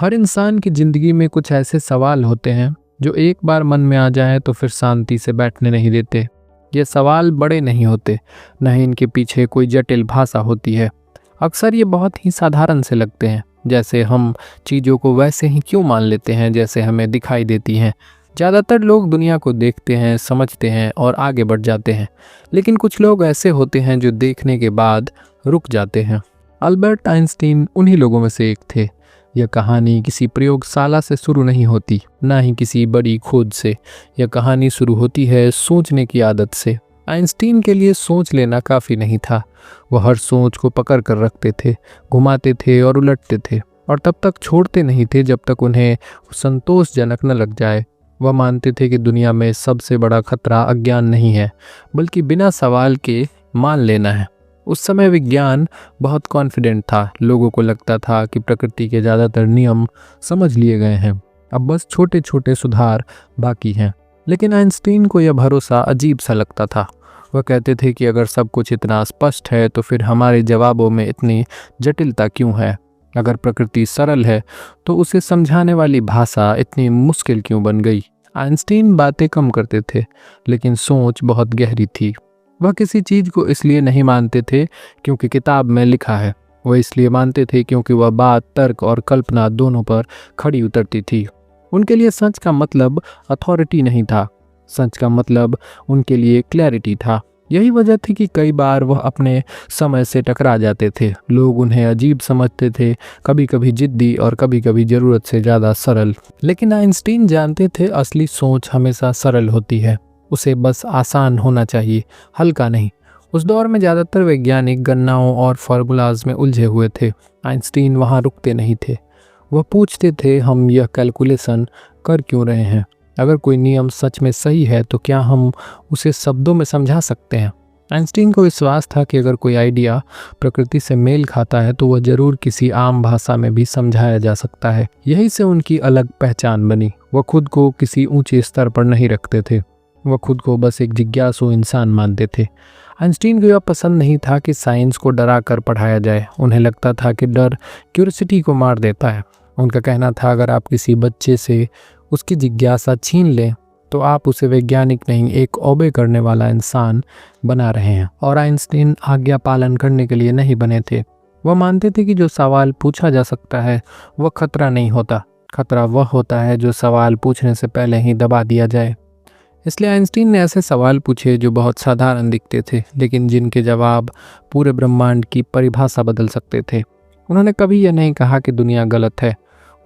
हर इंसान की ज़िंदगी में कुछ ऐसे सवाल होते हैं जो एक बार मन में आ जाए तो फिर शांति से बैठने नहीं देते। ये सवाल बड़े नहीं होते, न ही इनके पीछे कोई जटिल भाषा होती है। अक्सर ये बहुत ही साधारण से लगते हैं, जैसे हम चीज़ों को वैसे ही क्यों मान लेते हैं जैसे हमें दिखाई देती हैं। ज़्यादातर लोग दुनिया को देखते हैं, समझते हैं और आगे बढ़ जाते हैं, लेकिन कुछ लोग ऐसे होते हैं जो देखने के बाद रुक जाते हैं। अल्बर्ट आइंस्टीन उन्हीं लोगों में से एक थे। यह कहानी किसी प्रयोगशाला से शुरू नहीं होती, ना ही किसी बड़ी खोज से। यह कहानी शुरू होती है सोचने की आदत से। आइंस्टीन के लिए सोच लेना काफ़ी नहीं था। वह हर सोच को पकड़ कर रखते थे, घुमाते थे और उलटते थे, और तब तक छोड़ते नहीं थे जब तक उन्हें संतोषजनक न लग जाए। वह मानते थे कि दुनिया में सबसे बड़ा खतरा अज्ञान नहीं है, बल्कि बिना सवाल के मान लेना है। उस समय विज्ञान बहुत कॉन्फिडेंट था। लोगों को लगता था कि प्रकृति के ज़्यादातर नियम समझ लिए गए हैं, अब बस छोटे छोटे सुधार बाकी हैं। लेकिन आइंस्टीन को यह भरोसा अजीब सा लगता था। वह कहते थे कि अगर सब कुछ इतना स्पष्ट है तो फिर हमारे जवाबों में इतनी जटिलता क्यों है। अगर प्रकृति सरल है तो उसे समझाने वाली भाषा इतनी मुश्किल क्यों बन गई। आइंस्टीन बातें कम करते थे, लेकिन सोच बहुत गहरी थी। वह किसी चीज़ को इसलिए नहीं मानते थे क्योंकि किताब में लिखा है, वह इसलिए मानते थे क्योंकि वह बात तर्क और कल्पना दोनों पर खड़ी उतरती थी। उनके लिए सच का मतलब अथॉरिटी नहीं था, सच का मतलब उनके लिए क्लैरिटी था। यही वजह थी कि कई बार वह अपने समय से टकरा जाते थे। लोग उन्हें अजीब समझते थे, कभी कभी जिद्दी और कभी कभी ज़रूरत से ज़्यादा सरल। लेकिन आइंस्टीन जानते थे असली सोच हमेशा सरल होती है, उसे बस आसान होना चाहिए, हल्का नहीं। उस दौर में ज़्यादातर वैज्ञानिक गणनाओं और फार्मूलाज में उलझे हुए थे। आइंस्टीन वहाँ रुकते नहीं थे। वह पूछते थे, हम यह कैलकुलेशन कर क्यों रहे हैं? अगर कोई नियम सच में सही है तो क्या हम उसे शब्दों में समझा सकते हैं? आइंस्टीन को विश्वास था कि अगर कोई आइडिया प्रकृति से मेल खाता है तो वह ज़रूर किसी आम भाषा में भी समझाया जा सकता है। यही से उनकी अलग पहचान बनी। वह खुद को किसी ऊंचे स्तर पर नहीं रखते थे, वह खुद को बस एक जिज्ञासु इंसान मानते थे। आइंस्टीन को यह पसंद नहीं था कि साइंस को डरा कर पढ़ाया जाए। उन्हें लगता था कि डर क्यूरियोसिटी को मार देता है। उनका कहना था, अगर आप किसी बच्चे से उसकी जिज्ञासा छीन लें तो आप उसे वैज्ञानिक नहीं, एक ओबे करने वाला इंसान बना रहे हैं। और आइंस्टीन आज्ञा पालन करने के लिए नहीं बने थे। वह मानते थे कि जो सवाल पूछा जा सकता है वह खतरा नहीं होता। खतरा वह होता है जो सवाल पूछने से पहले ही दबा दिया जाए। इसलिए आइंस्टीन ने ऐसे सवाल पूछे जो बहुत साधारण दिखते थे, लेकिन जिनके जवाब पूरे ब्रह्मांड की परिभाषा बदल सकते थे। उन्होंने कभी यह नहीं कहा कि दुनिया गलत है,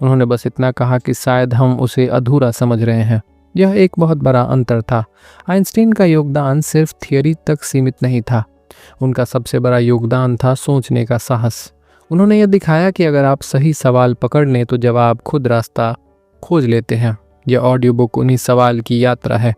उन्होंने बस इतना कहा कि शायद हम उसे अधूरा समझ रहे हैं। यह एक बहुत बड़ा अंतर था। आइंस्टीन का योगदान सिर्फ थियरी तक सीमित नहीं था, उनका सबसे बड़ा योगदान था सोचने का साहस। उन्होंने यह दिखाया कि अगर आप सही सवाल पकड़ लें तो जवाब खुद रास्ता खोज लेते हैं। यह ऑडियो बुक उन्हीं सवाल की यात्रा है।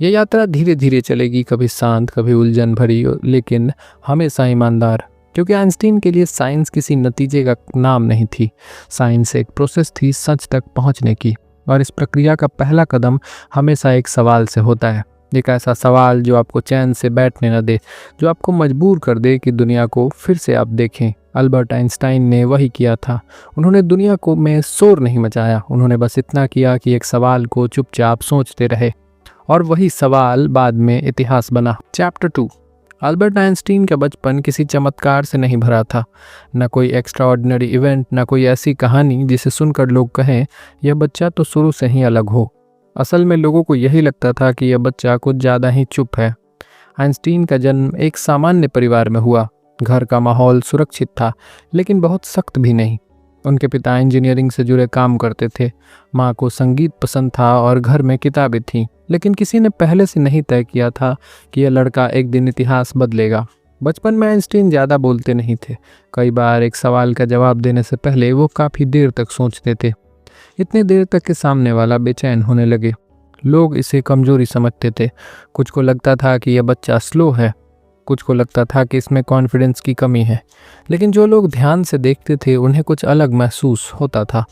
यह यात्रा धीरे धीरे चलेगी, कभी शांत, कभी उलझन भरी, लेकिन हमेशा ईमानदार। क्योंकि आइंस्टीन के लिए साइंस किसी नतीजे का नाम नहीं थी, साइंस एक प्रोसेस थी सच तक पहुंचने की। और इस प्रक्रिया का पहला कदम हमेशा एक सवाल से होता है। एक ऐसा सवाल जो आपको चैन से बैठने न दे, जो आपको मजबूर कर दे कि दुनिया को फिर से आप देखें। अल्बर्ट आइंस्टाइन ने वही किया था। उन्होंने दुनिया को में शोर नहीं मचाया, उन्होंने बस इतना किया कि एक सवाल को चुपचाप सोचते रहे, और वही सवाल बाद में इतिहास बना। चैप्टर 2। अल्बर्ट आइंस्टीन का बचपन किसी चमत्कार से नहीं भरा था। न कोई एक्स्ट्रा ऑर्डिनरी इवेंट, न कोई ऐसी कहानी जिसे सुनकर लोग कहें यह बच्चा तो शुरू से ही अलग हो। असल में लोगों को यही लगता था कि यह बच्चा कुछ ज़्यादा ही चुप है। आइंस्टीन का जन्म एक सामान्य परिवार में हुआ। घर का माहौल सुरक्षित था, लेकिन बहुत सख्त भी नहीं। उनके पिता इंजीनियरिंग से जुड़े काम करते थे, माँ को संगीत पसंद था और घर में किताबें थीं। लेकिन किसी ने पहले से नहीं तय किया था कि यह लड़का एक दिन इतिहास बदलेगा। बचपन में आइंस्टीन ज़्यादा बोलते नहीं थे। कई बार एक सवाल का जवाब देने से पहले वो काफ़ी देर तक सोचते थे, इतनी देर तक कि सामने वाला बेचैन होने लगे। लोग इसे कमजोरी समझते थे। कुछ को लगता था कि यह बच्चा स्लो है, कुछ को लगता था कि इसमें कॉन्फिडेंस की कमी है। लेकिन जो लोग ध्यान से देखते थे उन्हें कुछ अलग महसूस होता था।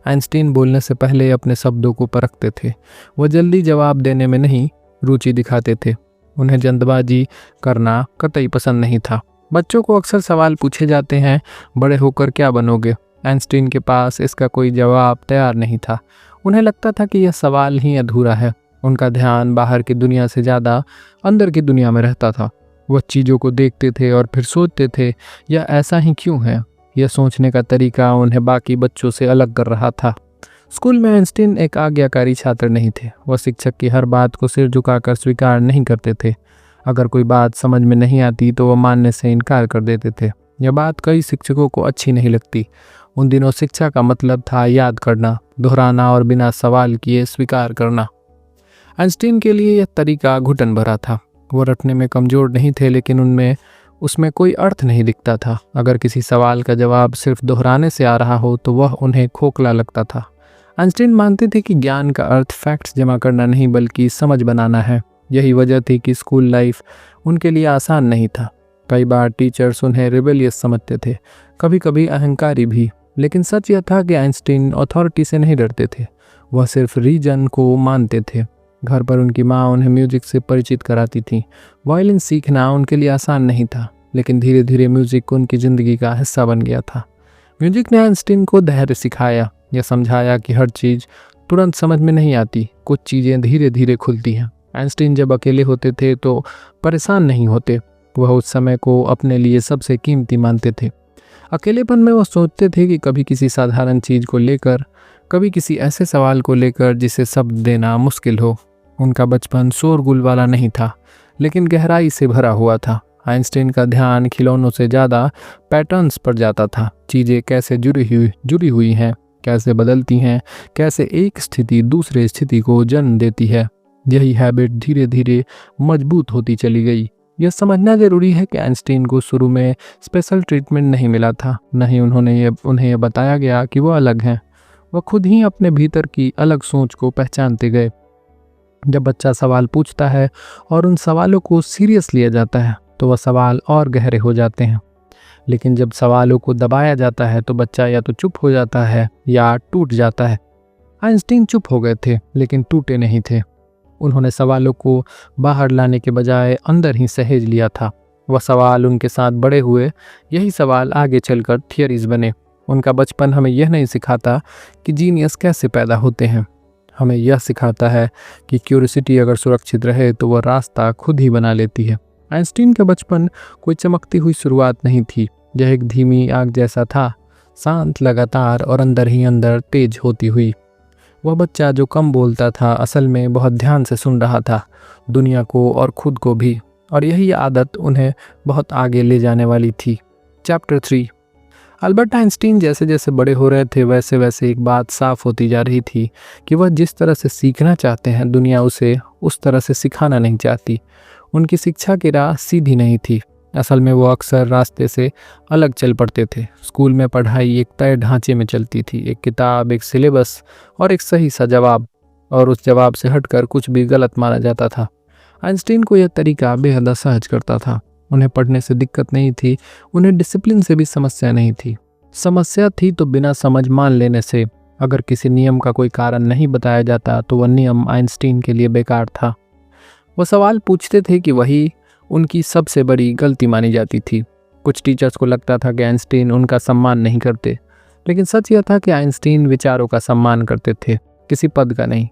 आइंस्टीन बोलने से पहले अपने शब्दों को परखते थे। वह जल्दी जवाब देने में नहीं रुचि दिखाते थे। उन्हें जल्दबाजी करना कतई पसंद नहीं था। बच्चों को अक्सर सवाल पूछे जाते हैं, बड़े होकर क्या बनोगे? आइंस्टीन के पास इसका कोई जवाब तैयार नहीं था। उन्हें लगता था कि यह सवाल ही अधूरा है। उनका ध्यान बाहर की दुनिया से ज़्यादा अंदर की दुनिया में रहता था। वह चीज़ों को देखते थे और फिर सोचते थे, यह ऐसा ही क्यों है। यह सोचने का तरीका उन्हें बाकी बच्चों से अलग कर रहा था। स्कूल में आइंस्टीन एक आज्ञाकारी छात्र नहीं थे। वह शिक्षक की हर बात को सिर झुकाकर स्वीकार नहीं करते थे। अगर कोई बात समझ में नहीं आती तो वह मानने से इनकार कर देते थे। यह बात कई शिक्षकों को अच्छी नहीं लगती। उन दिनों शिक्षा का मतलब था याद करना, दोहराना और बिना सवाल किए स्वीकार करना। आइंस्टीन के लिए यह तरीका घुटन भरा था। वो रटने में कमज़ोर नहीं थे, लेकिन उसमें कोई अर्थ नहीं दिखता था। अगर किसी सवाल का जवाब सिर्फ दोहराने से आ रहा हो तो वह उन्हें खोखला लगता था। आइंस्टीन मानते थे कि ज्ञान का अर्थ फैक्ट्स जमा करना नहीं बल्कि समझ बनाना है। यही वजह थी कि स्कूल लाइफ उनके लिए आसान नहीं था। कई बार टीचर्स उन्हें रिबेलियस समझते थे, कभी कभी अहंकारी भी। लेकिन सच यह था कि आइंस्टीन अथॉरिटी से नहीं डरते थे। वह सिर्फ रीजन को मानते थे। घर पर उनकी माँ उन्हें म्यूजिक से परिचित कराती थी। वायलिन सीखना उनके लिए आसान नहीं था, लेकिन धीरे धीरे म्यूजिक उनकी ज़िंदगी का हिस्सा बन गया था। म्यूजिक ने आइंस्टीन को धैर्य सिखाया। यह समझाया कि हर चीज़ तुरंत समझ में नहीं आती, कुछ चीज़ें धीरे धीरे खुलती हैं। आइंस्टीन जब अकेले होते थे तो परेशान नहीं होते। वह उस समय को अपने लिए सबसे कीमती मानते थे। अकेलेपन में वह सोचते थे कि कभी किसी साधारण चीज़ को लेकर, कभी किसी ऐसे सवाल को लेकर जिसे शब्द देना मुश्किल हो। उनका बचपन शोरगुल वाला नहीं था, लेकिन गहराई से भरा हुआ था। आइंस्टीन का ध्यान खिलौनों से ज़्यादा पैटर्न्स पर जाता था। चीज़ें कैसे जुड़ी हुई हैं, कैसे बदलती हैं, कैसे एक स्थिति दूसरे स्थिति को जन्म देती है। यही हैबिट धीरे धीरे मजबूत होती चली गई। यह समझना जरूरी है कि आइंस्टीन को शुरू में स्पेशल ट्रीटमेंट नहीं मिला था। नहीं उन्हें यह बताया गया कि वह अलग हैं। वह खुद ही अपने भीतर की अलग सोच को पहचानते गए। जब बच्चा सवाल पूछता है और उन सवालों को सीरियस लिया जाता है तो वह सवाल और गहरे हो जाते हैं। लेकिन जब सवालों को दबाया जाता है तो बच्चा या तो चुप हो जाता है या टूट जाता है। आइंस्टीन चुप हो गए थे, लेकिन टूटे नहीं थे। उन्होंने सवालों को बाहर लाने के बजाय अंदर ही सहेज लिया था। वह सवाल उनके साथ बड़े हुए। यही सवाल आगे चलकर थियरीज बने। उनका बचपन हमें यह नहीं सिखाता कि जीनियस कैसे पैदा होते हैं। हमें यह सिखाता है कि क्यूरियोसिटी अगर सुरक्षित रहे तो वह रास्ता खुद ही बना लेती है। आइंस्टीन का बचपन कोई चमकती हुई शुरुआत नहीं थी। यह एक धीमी आग जैसा था, शांत, लगातार और अंदर ही अंदर तेज होती हुई। वह बच्चा जो कम बोलता था असल में बहुत ध्यान से सुन रहा था, दुनिया को और खुद को भी। और यही आदत उन्हें बहुत आगे ले जाने वाली थी। चैप्टर 3। अल्बर्ट आइंस्टीन जैसे जैसे बड़े हो रहे थे वैसे वैसे एक बात साफ होती जा रही थी कि वह जिस तरह से सीखना चाहते हैं दुनिया उसे उस तरह से सिखाना नहीं चाहती। उनकी शिक्षा की राह सीधी नहीं थी। असल में वो अक्सर रास्ते से अलग चल पड़ते थे। स्कूल में पढ़ाई एक तय ढांचे में चलती थी, एक किताब, एक सिलेबस और एक सही सा जवाब, और उस जवाब से हटकर कुछ भी गलत माना जाता था। आइंस्टीन को यह तरीका बेहद असहज करता था। उन्हें पढ़ने से दिक्कत नहीं थी, उन्हें डिसिप्लिन से भी समस्या नहीं थी। समस्या थी तो बिना समझ मान लेने से। अगर किसी नियम का कोई कारण नहीं बताया जाता तो वह नियम आइंस्टीन के लिए बेकार था। वह सवाल पूछते थे कि वही उनकी सबसे बड़ी गलती मानी जाती थी। कुछ टीचर्स को लगता था कि आइंस्टीन उनका सम्मान नहीं करते, लेकिन सच यह था कि आइंस्टीन विचारों का सम्मान करते थे, किसी पद का नहीं।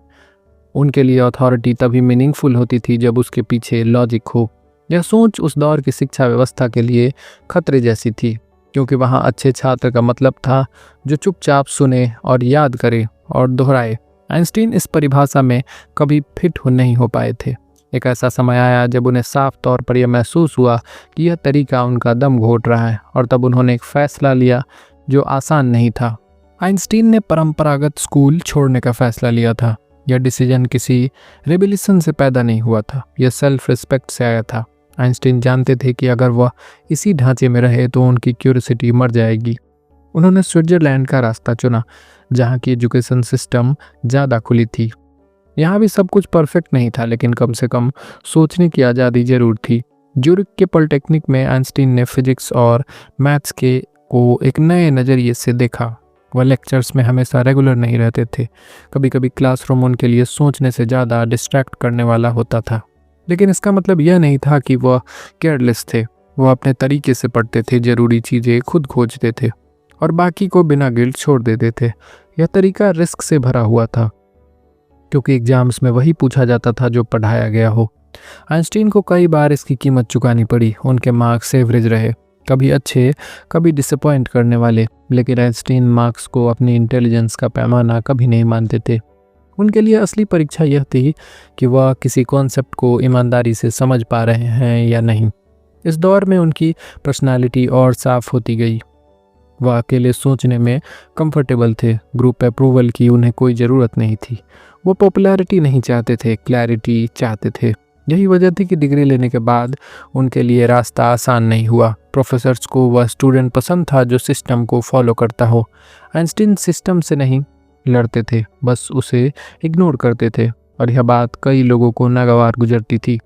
उनके लिए अथॉरिटी तभी मीनिंगफुल होती थी जब उसके पीछे लॉजिक हो। यह सोच उस दौर की शिक्षा व्यवस्था के लिए खतरे जैसी थी, क्योंकि वहाँ अच्छे छात्र का मतलब था जो चुपचाप सुने और याद करे और दोहराए। आइंस्टीन इस परिभाषा में कभी फिट नहीं हो पाए थे। एक ऐसा समय आया जब उन्हें साफ तौर पर यह महसूस हुआ कि यह तरीका उनका दम घोट रहा है, और तब उन्होंने एक फैसला लिया जो आसान नहीं था। आइंस्टीन ने परंपरागत स्कूल छोड़ने का फैसला लिया था। यह डिसीजन किसी रेबेलिशन से पैदा नहीं हुआ था, यह सेल्फ रिस्पेक्ट से आया था। आइंस्टीन जानते थे कि अगर वह इसी ढांचे में रहे तो उनकी क्यूरियोसिटी मर जाएगी। उन्होंने स्विट्जरलैंड का रास्ता चुना, जहाँ की एजुकेशन सिस्टम ज़्यादा खुली थी। यहाँ भी सब कुछ परफेक्ट नहीं था, लेकिन कम से कम सोचने की आज़ादी जरूर थी। ज्यूरिख के पॉलिटेक्निक में आइंस्टीन ने फिजिक्स और मैथ्स को एक नए नज़रिए से देखा। वह लेक्चर्स में हमेशा रेगुलर नहीं रहते थे। कभी कभी क्लासरूम उनके लिए सोचने से ज़्यादा डिस्ट्रैक्ट करने वाला होता था। लेकिन इसका मतलब यह नहीं था कि वह केयरलेस थे। वह अपने तरीके से पढ़ते थे, ज़रूरी चीज़ें खुद खोजते थे और बाकी को बिना गिल्ट छोड़ देते थे। यह तरीका रिस्क से भरा हुआ था, क्योंकि एग्जाम्स में वही पूछा जाता था जो पढ़ाया गया हो। आइंस्टीन को कई बार इसकी कीमत चुकानी पड़ी। उनके मार्क्स एवरेज रहे, कभी अच्छे कभी डिसअपॉइंट करने वाले, लेकिन आइंस्टीन मार्क्स को अपनी इंटेलिजेंस का पैमाना कभी नहीं मानते थे। उनके लिए असली परीक्षा यह थी कि वह किसी कॉन्सेप्ट को ईमानदारी से समझ पा रहे हैं या नहीं। इस दौर में उनकी पर्सनालिटी और साफ होती गई। वह अकेले सोचने में कंफर्टेबल थे। ग्रुप अप्रूवल की उन्हें कोई ज़रूरत नहीं थी। वो पॉपुलैरिटी नहीं चाहते थे, क्लैरिटी चाहते थे। यही वजह थी कि डिग्री लेने के बाद उनके लिए रास्ता आसान नहीं हुआ। प्रोफेसर्स को वह स्टूडेंट पसंद था जो सिस्टम को फॉलो करता हो। आइंस्टीन सिस्टम से नहीं लड़ते थे, बस उसे इग्नोर करते थे, और यह बात कई लोगों को नागवार गुजरती थी।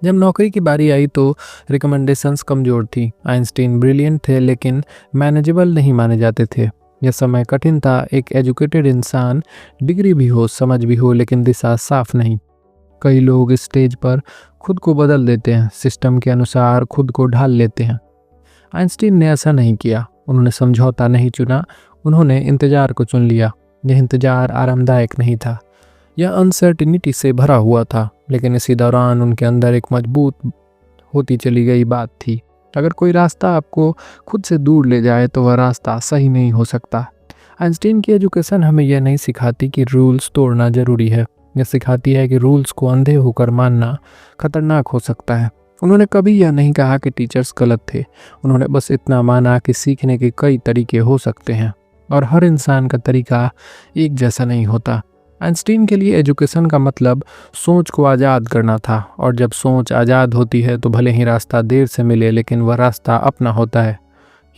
जब नौकरी की बारी आई तो रिकमेंडेशंस कमज़ोर थी। आइंस्टीन ब्रिलियंट थे, लेकिन मैनेजेबल नहीं माने जाते थे। यह समय कठिन था। एक एजुकेटेड इंसान, डिग्री भी हो, समझ भी हो, लेकिन दिशा साफ नहीं। कई लोग इस स्टेज पर खुद को बदल देते हैं, सिस्टम के अनुसार खुद को ढाल लेते हैं। आइंस्टीन ने ऐसा नहीं किया। उन्होंने समझौता नहीं चुना, उन्होंने इंतज़ार को चुन लिया। यह इंतज़ार आरामदायक नहीं था, यह अनसर्टिनिटी से भरा हुआ था, लेकिन इसी दौरान उनके अंदर एक मजबूत होती चली गई बात थी। अगर कोई रास्ता आपको खुद से दूर ले जाए तो वह रास्ता सही नहीं हो सकता। आइंस्टीन की एजुकेशन हमें यह नहीं सिखाती कि रूल्स तोड़ना ज़रूरी है। यह सिखाती है कि रूल्स को अंधे होकर मानना खतरनाक हो सकता है। उन्होंने कभी यह नहीं कहा कि टीचर्स गलत थे। उन्होंने बस इतना माना कि सीखने के कई तरीके हो सकते हैं और हर इंसान का तरीका एक जैसा नहीं होता। आइंस्टीन के लिए एजुकेशन का मतलब सोच को आज़ाद करना था, और जब सोच आज़ाद होती है तो भले ही रास्ता देर से मिले, लेकिन वह रास्ता अपना होता है।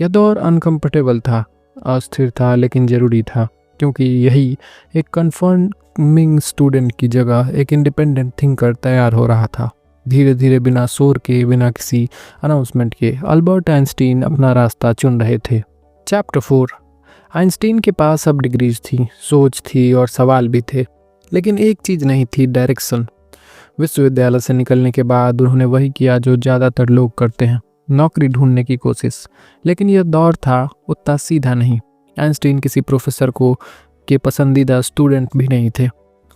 यह दौर अनकम्फर्टेबल था, अस्थिर था, लेकिन ज़रूरी था, क्योंकि यही एक कन्फर्मिंग स्टूडेंट की जगह एक इंडिपेंडेंट थिंकर तैयार हो रहा था। धीरे धीरे, बिना शोर के, बिना किसी अनाउंसमेंट के, अल्बर्ट आइंस्टीन अपना रास्ता चुन रहे थे। चैप्टर 4। आइंस्टीन के पास अब डिग्रीज थी, सोच थी और सवाल भी थे, लेकिन एक चीज़ नहीं थी, डायरेक्शन। विश्वविद्यालय से निकलने के बाद उन्होंने वही किया जो ज़्यादातर लोग करते हैं, नौकरी ढूंढने की कोशिश। लेकिन यह दौर था उतना सीधा नहीं। आइंस्टीन किसी प्रोफेसर को के पसंदीदा स्टूडेंट भी नहीं थे।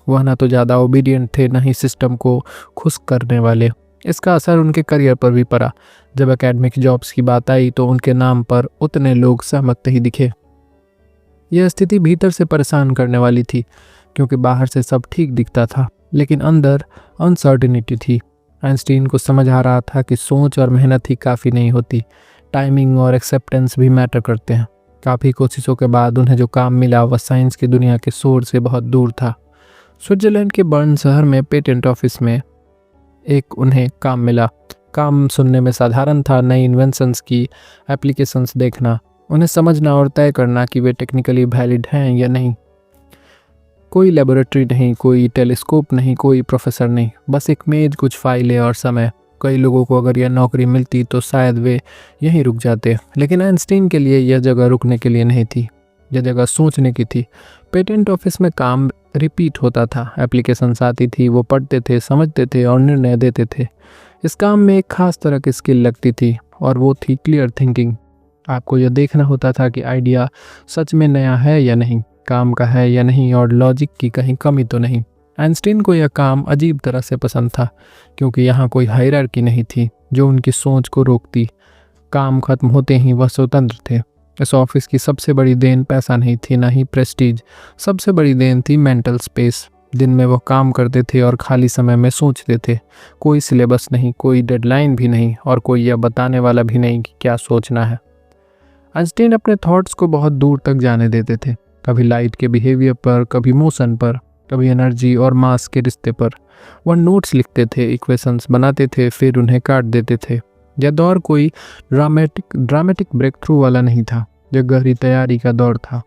वह ना तो ज़्यादा ओबीडियंट थे, ना ही सिस्टम को खुश करने वाले। इसका असर उनके करियर पर भी पड़ा। जब एकेडमिक जॉब्स की बात आई तो उनके नाम पर उतने लोग सहमत नहीं दिखे। यह स्थिति भीतर से परेशान करने वाली थी, क्योंकि बाहर से सब ठीक दिखता था, लेकिन अंदर अनसर्टिनिटी थी। आइंस्टीन को समझ आ रहा था कि सोच और मेहनत ही काफ़ी नहीं होती, टाइमिंग और एक्सेप्टेंस भी मैटर करते हैं। काफ़ी कोशिशों के बाद उन्हें जो काम मिला वह साइंस की दुनिया के शोर से बहुत दूर था। स्विट्ज़रलैंड के बर्न शहर में पेटेंट ऑफिस में एक उन्हें काम मिला। काम सुनने में साधारण था, नई इन्वेंशंस की एप्लीकेशंस देखना, उन्हें समझना और तय करना कि वे टेक्निकली वैलिड हैं या नहीं। कोई लेबोरेटरी नहीं, कोई टेलीस्कोप नहीं, कोई प्रोफेसर नहीं, बस एक मेज, कुछ फाइलें और समय। कई लोगों को अगर यह नौकरी मिलती तो शायद वे यहीं रुक जाते, लेकिन आइंस्टीन के लिए यह जगह रुकने के लिए नहीं थी, यह जगह सोचने की थी। पेटेंट ऑफिस में काम रिपीट होता था, एप्लीकेशंस आती थी, वो पढ़ते थे, समझते थे और निर्णय देते थे। इस काम में एक खास तरह की स्किल लगती थी, और वो थी क्लियर थिंकिंग। आपको यह देखना होता था कि आइडिया सच में नया है या नहीं, काम का है या नहीं, और लॉजिक की कहीं कमी तो नहीं। आइंस्टीन को यह काम अजीब तरह से पसंद था, क्योंकि यहाँ कोई हायरार्की नहीं थी जो उनकी सोच को रोकती। काम खत्म होते ही वह स्वतंत्र थे। इस ऑफिस की सबसे बड़ी देन पैसा नहीं थी, ना ही प्रेस्टीज। सबसे बड़ी देन थी मेंटल स्पेस। दिन में वो काम करते थे और खाली समय में सोचते थे। कोई सिलेबस नहीं, कोई डेडलाइन भी नहीं, और कोई यह बताने वाला भी नहीं कि क्या सोचना है। आइंस्टीन अपने थॉट्स को बहुत दूर तक जाने देते थे, कभी लाइट के बिहेवियर पर, कभी मोशन पर, कभी एनर्जी और मास के रिश्ते पर। वह नोट्स लिखते थे, इक्वेशंस बनाते थे, फिर उन्हें काट देते थे। यह दौर कोई ड्रामेटिक ब्रेक थ्रू वाला नहीं था, यह गहरी तैयारी का दौर था।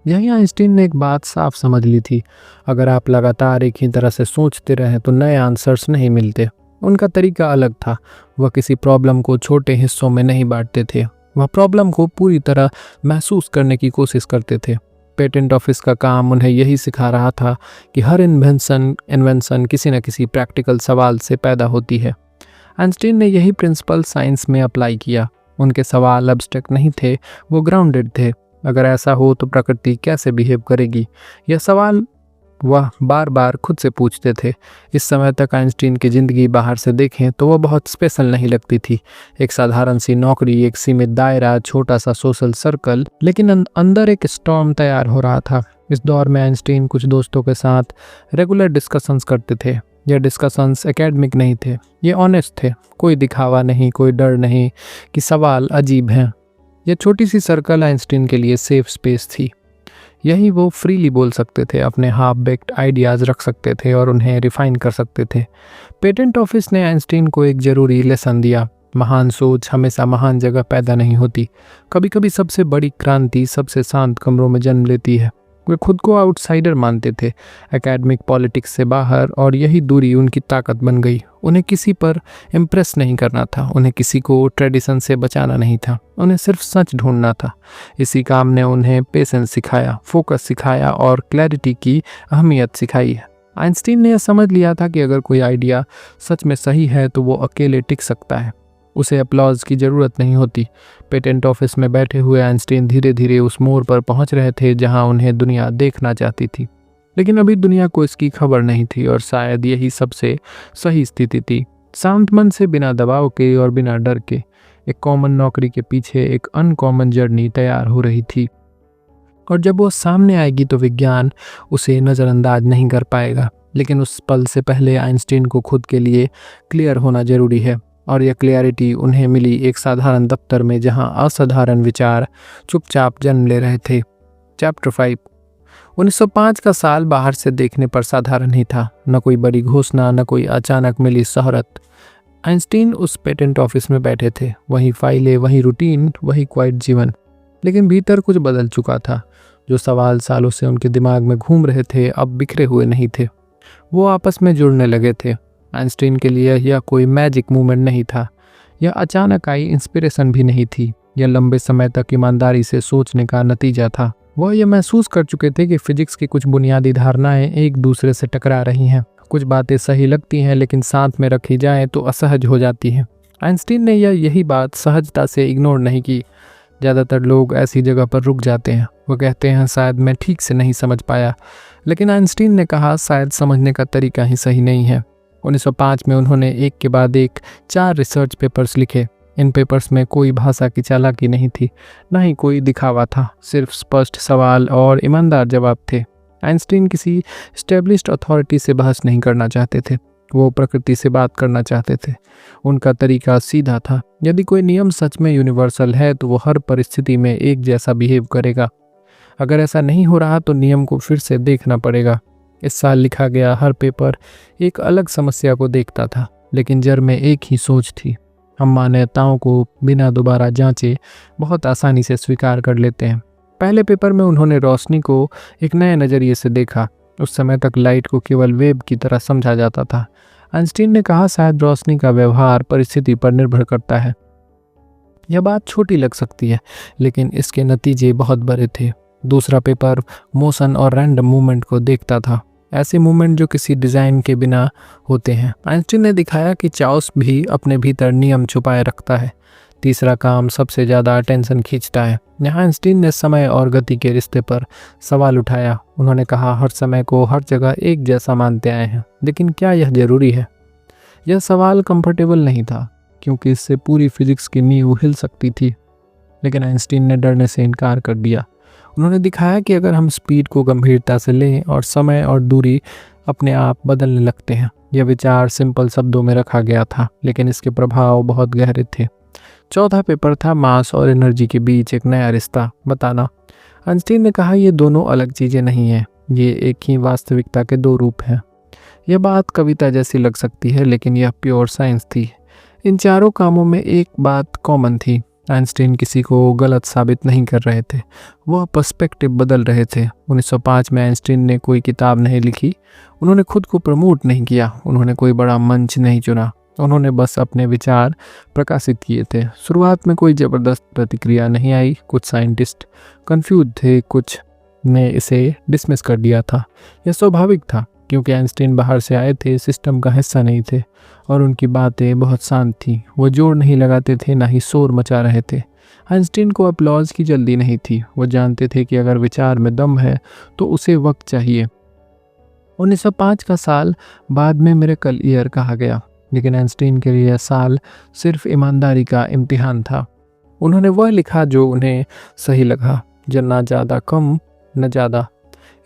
यहीं आइंस्टीन ने एक बात साफ समझ ली थी, अगर आप लगातार एक ही तरह से सोचते रहें तो नए आंसर्स नहीं मिलते। उनका तरीका अलग था। वह किसी प्रॉब्लम को छोटे हिस्सों में नहीं बांटते थे, वह प्रॉब्लम को पूरी तरह महसूस करने की कोशिश करते थे। पेटेंट ऑफिस का काम उन्हें यही सिखा रहा था कि हर इन्वेंशन किसी न किसी प्रैक्टिकल सवाल से पैदा होती है। आइंस्टीन ने यही प्रिंसिपल साइंस में अप्लाई किया। उनके सवाल एब्स्ट्रैक्ट नहीं थे, वो ग्राउंडेड थे। अगर ऐसा हो तो प्रकृति कैसे बिहेव करेगी, यह सवाल वह बार बार खुद से पूछते थे। इस समय तक आइंस्टीन की ज़िंदगी बाहर से देखें तो वह बहुत स्पेशल नहीं लगती थी। एक साधारण सी नौकरी, एक सीमित दायरा, छोटा सा सोशल सर्कल, लेकिन अंदर एक स्टॉर्म तैयार हो रहा था। इस दौर में आइंस्टीन कुछ दोस्तों के साथ रेगुलर डिस्कशंस करते थे। यह डिस्कशंस एकेडमिक नहीं थे, ये ऑनेस्ट थे। कोई दिखावा नहीं, कोई डर नहीं कि सवाल अजीब हैं। यह छोटी सी सर्कल आइंस्टीन के लिए सेफ स्पेस थी। यही वो फ्रीली बोल सकते थे, अपने हाफ बेक्ड आइडियाज़ रख सकते थे और उन्हें रिफाइन कर सकते थे। पेटेंट ऑफिस ने आइंस्टीन को एक ज़रूरी लेसन दिया। महान सोच हमेशा महान जगह पैदा नहीं होती। कभी कभी सबसे बड़ी क्रांति सबसे शांत कमरों में जन्म लेती है। वे खुद को आउटसाइडर मानते थे, एकेडमिक पॉलिटिक्स से बाहर, और यही दूरी उनकी ताकत बन गई। उन्हें किसी पर इम्प्रेस नहीं करना था, उन्हें किसी को ट्रेडिशन से बचाना नहीं था, उन्हें सिर्फ सच ढूंढना था। इसी काम ने उन्हें पेशेंस सिखाया, फोकस सिखाया और क्लैरिटी की अहमियत सिखाई है। आइंस्टीन ने यह समझ लिया था कि अगर कोई आइडिया सच में सही है तो वो अकेले टिक सकता है, उसे अप्लॉज की ज़रूरत नहीं होती। पेटेंट ऑफिस में बैठे हुए आइंस्टीन धीरे धीरे उस मोड़ पर पहुंच रहे थे जहां उन्हें दुनिया देखना चाहती थी, लेकिन अभी दुनिया को इसकी खबर नहीं थी, और शायद यही सबसे सही स्थिति थी। शांत मन से, बिना दबाव के और बिना डर के, एक कॉमन नौकरी के पीछे एक अनकॉमन जर्नी तैयार हो रही थी, और जब वो सामने आएगी तो विज्ञान उसे नज़रअंदाज नहीं कर पाएगा। लेकिन उस पल से पहले आइंस्टीन को खुद के लिए क्लियर होना जरूरी है, और यह क्लियरिटी उन्हें मिली एक साधारण दफ्तर में जहां असाधारण विचार चुपचाप जन्म ले रहे थे। चैप्टर 5। 1905 का साल बाहर से देखने पर साधारण ही था। न कोई बड़ी घोषणा, न कोई अचानक मिली शोहरत। आइंस्टीन उस पेटेंट ऑफिस में बैठे थे, वही फाइलें, वही रूटीन, वही क्वाइट जीवन। लेकिन भीतर कुछ बदल चुका था। जो सवाल सालों से उनके दिमाग में घूम रहे थे अब बिखरे हुए नहीं थे, वो आपस में जुड़ने लगे थे। आइंस्टीन के लिए यह कोई मैजिक मूवमेंट नहीं था, यह अचानक आई इंस्पिरेशन भी नहीं थी, यह लंबे समय तक ईमानदारी से सोचने का नतीजा था। वह यह महसूस कर चुके थे कि फिजिक्स की कुछ बुनियादी धारणाएं एक दूसरे से टकरा रही हैं। कुछ बातें सही लगती हैं लेकिन साथ में रखी जाएं तो असहज हो जाती हैं। आइंस्टीन ने यही बात सहजता से इग्नोर नहीं की। ज़्यादातर लोग ऐसी जगह पर रुक जाते हैं, वो कहते हैं शायद मैं ठीक से नहीं समझ पाया, लेकिन आइंस्टीन ने कहा शायद समझने का तरीका ही सही नहीं है। 1905 में उन्होंने एक के बाद एक 4 रिसर्च पेपर्स लिखे। इन पेपर्स में कोई भाषा की चालाकी नहीं थी, ना ही कोई दिखावा था, सिर्फ स्पष्ट सवाल और ईमानदार जवाब थे। आइंस्टीन किसी एस्टेब्लिश्ड अथॉरिटी से बहस नहीं करना चाहते थे, वो प्रकृति से बात करना चाहते थे। उनका तरीका सीधा था। यदि कोई नियम सच में यूनिवर्सल है तो वो हर परिस्थिति में एक जैसा बिहेव करेगा। अगर ऐसा नहीं हो रहा तो नियम को फिर से देखना पड़ेगा। इस साल लिखा गया हर पेपर एक अलग समस्या को देखता था, लेकिन जड़ में एक ही सोच थी। हम मान्यताओं को बिना दोबारा जांचे बहुत आसानी से स्वीकार कर लेते हैं। पहले पेपर में उन्होंने रोशनी को एक नए नज़रिए से देखा। उस समय तक लाइट को केवल वेव की तरह समझा जाता था। आइंस्टीन ने कहा शायद रोशनी का व्यवहार परिस्थिति पर निर्भर करता है। यह बात छोटी लग सकती है, लेकिन इसके नतीजे बहुत बड़े थे। दूसरा पेपर मोशन और रैंडम मूवमेंट को देखता था, ऐसे मूवमेंट जो किसी डिज़ाइन के बिना होते हैं। आइंस्टीन ने दिखाया कि चाओस भी अपने भीतर नियम छुपाए रखता है। तीसरा काम सबसे ज़्यादा अटेंशन खींचता है। यहाँ आइंस्टीन ने समय और गति के रिश्ते पर सवाल उठाया। उन्होंने कहा हर समय को हर जगह एक जैसा मानते आए हैं, लेकिन क्या यह जरूरी है? यह सवाल कंफर्टेबल नहीं था, क्योंकि इससे पूरी फिजिक्स की नींव हिल सकती थी। लेकिन आइंस्टीन ने डरने से इनकार कर दिया। उन्होंने दिखाया कि अगर हम स्पीड को गंभीरता से लें और समय और दूरी अपने आप बदलने लगते हैं। यह विचार सिंपल शब्दों में रखा गया था, लेकिन इसके प्रभाव बहुत गहरे थे। चौथा पेपर था मास और एनर्जी के बीच एक नया रिश्ता बताना। आइंस्टीन ने कहा ये दोनों अलग चीज़ें नहीं हैं, ये एक ही वास्तविकता के 2 रूप हैं। यह बात कविता जैसी लग सकती है, लेकिन यह प्योर साइंस थी। इन चारों कामों में एक बात कॉमन थी। आइंस्टीन किसी को गलत साबित नहीं कर रहे थे, वह पर्सपेक्टिव बदल रहे थे। 1905 में आइंस्टीन ने कोई किताब नहीं लिखी, उन्होंने खुद को प्रमोट नहीं किया, उन्होंने कोई बड़ा मंच नहीं चुना, उन्होंने बस अपने विचार प्रकाशित किए थे। शुरुआत में कोई ज़बरदस्त प्रतिक्रिया नहीं आई। कुछ साइंटिस्ट कंफ्यूज थे, कुछ ने इसे डिसमिस कर दिया था। यह स्वाभाविक था, क्योंकि आइंस्टीन बाहर से आए थे, सिस्टम का हिस्सा नहीं थे और उनकी बातें बहुत शांत थीं। वो जोर नहीं लगाते थे, ना ही शोर मचा रहे थे। आइंस्टीन को अपलॉज की जल्दी नहीं थी। वो जानते थे कि अगर विचार में दम है तो उसे वक्त चाहिए। 1905 का साल बाद में मिरेकल ईयर कहा गया, लेकिन आइंस्टीन के लिए यह साल सिर्फ ईमानदारी का इम्तिहान था। उन्होंने वह लिखा जो उन्हें सही लगा, ना ज़्यादा कम न ज़्यादा।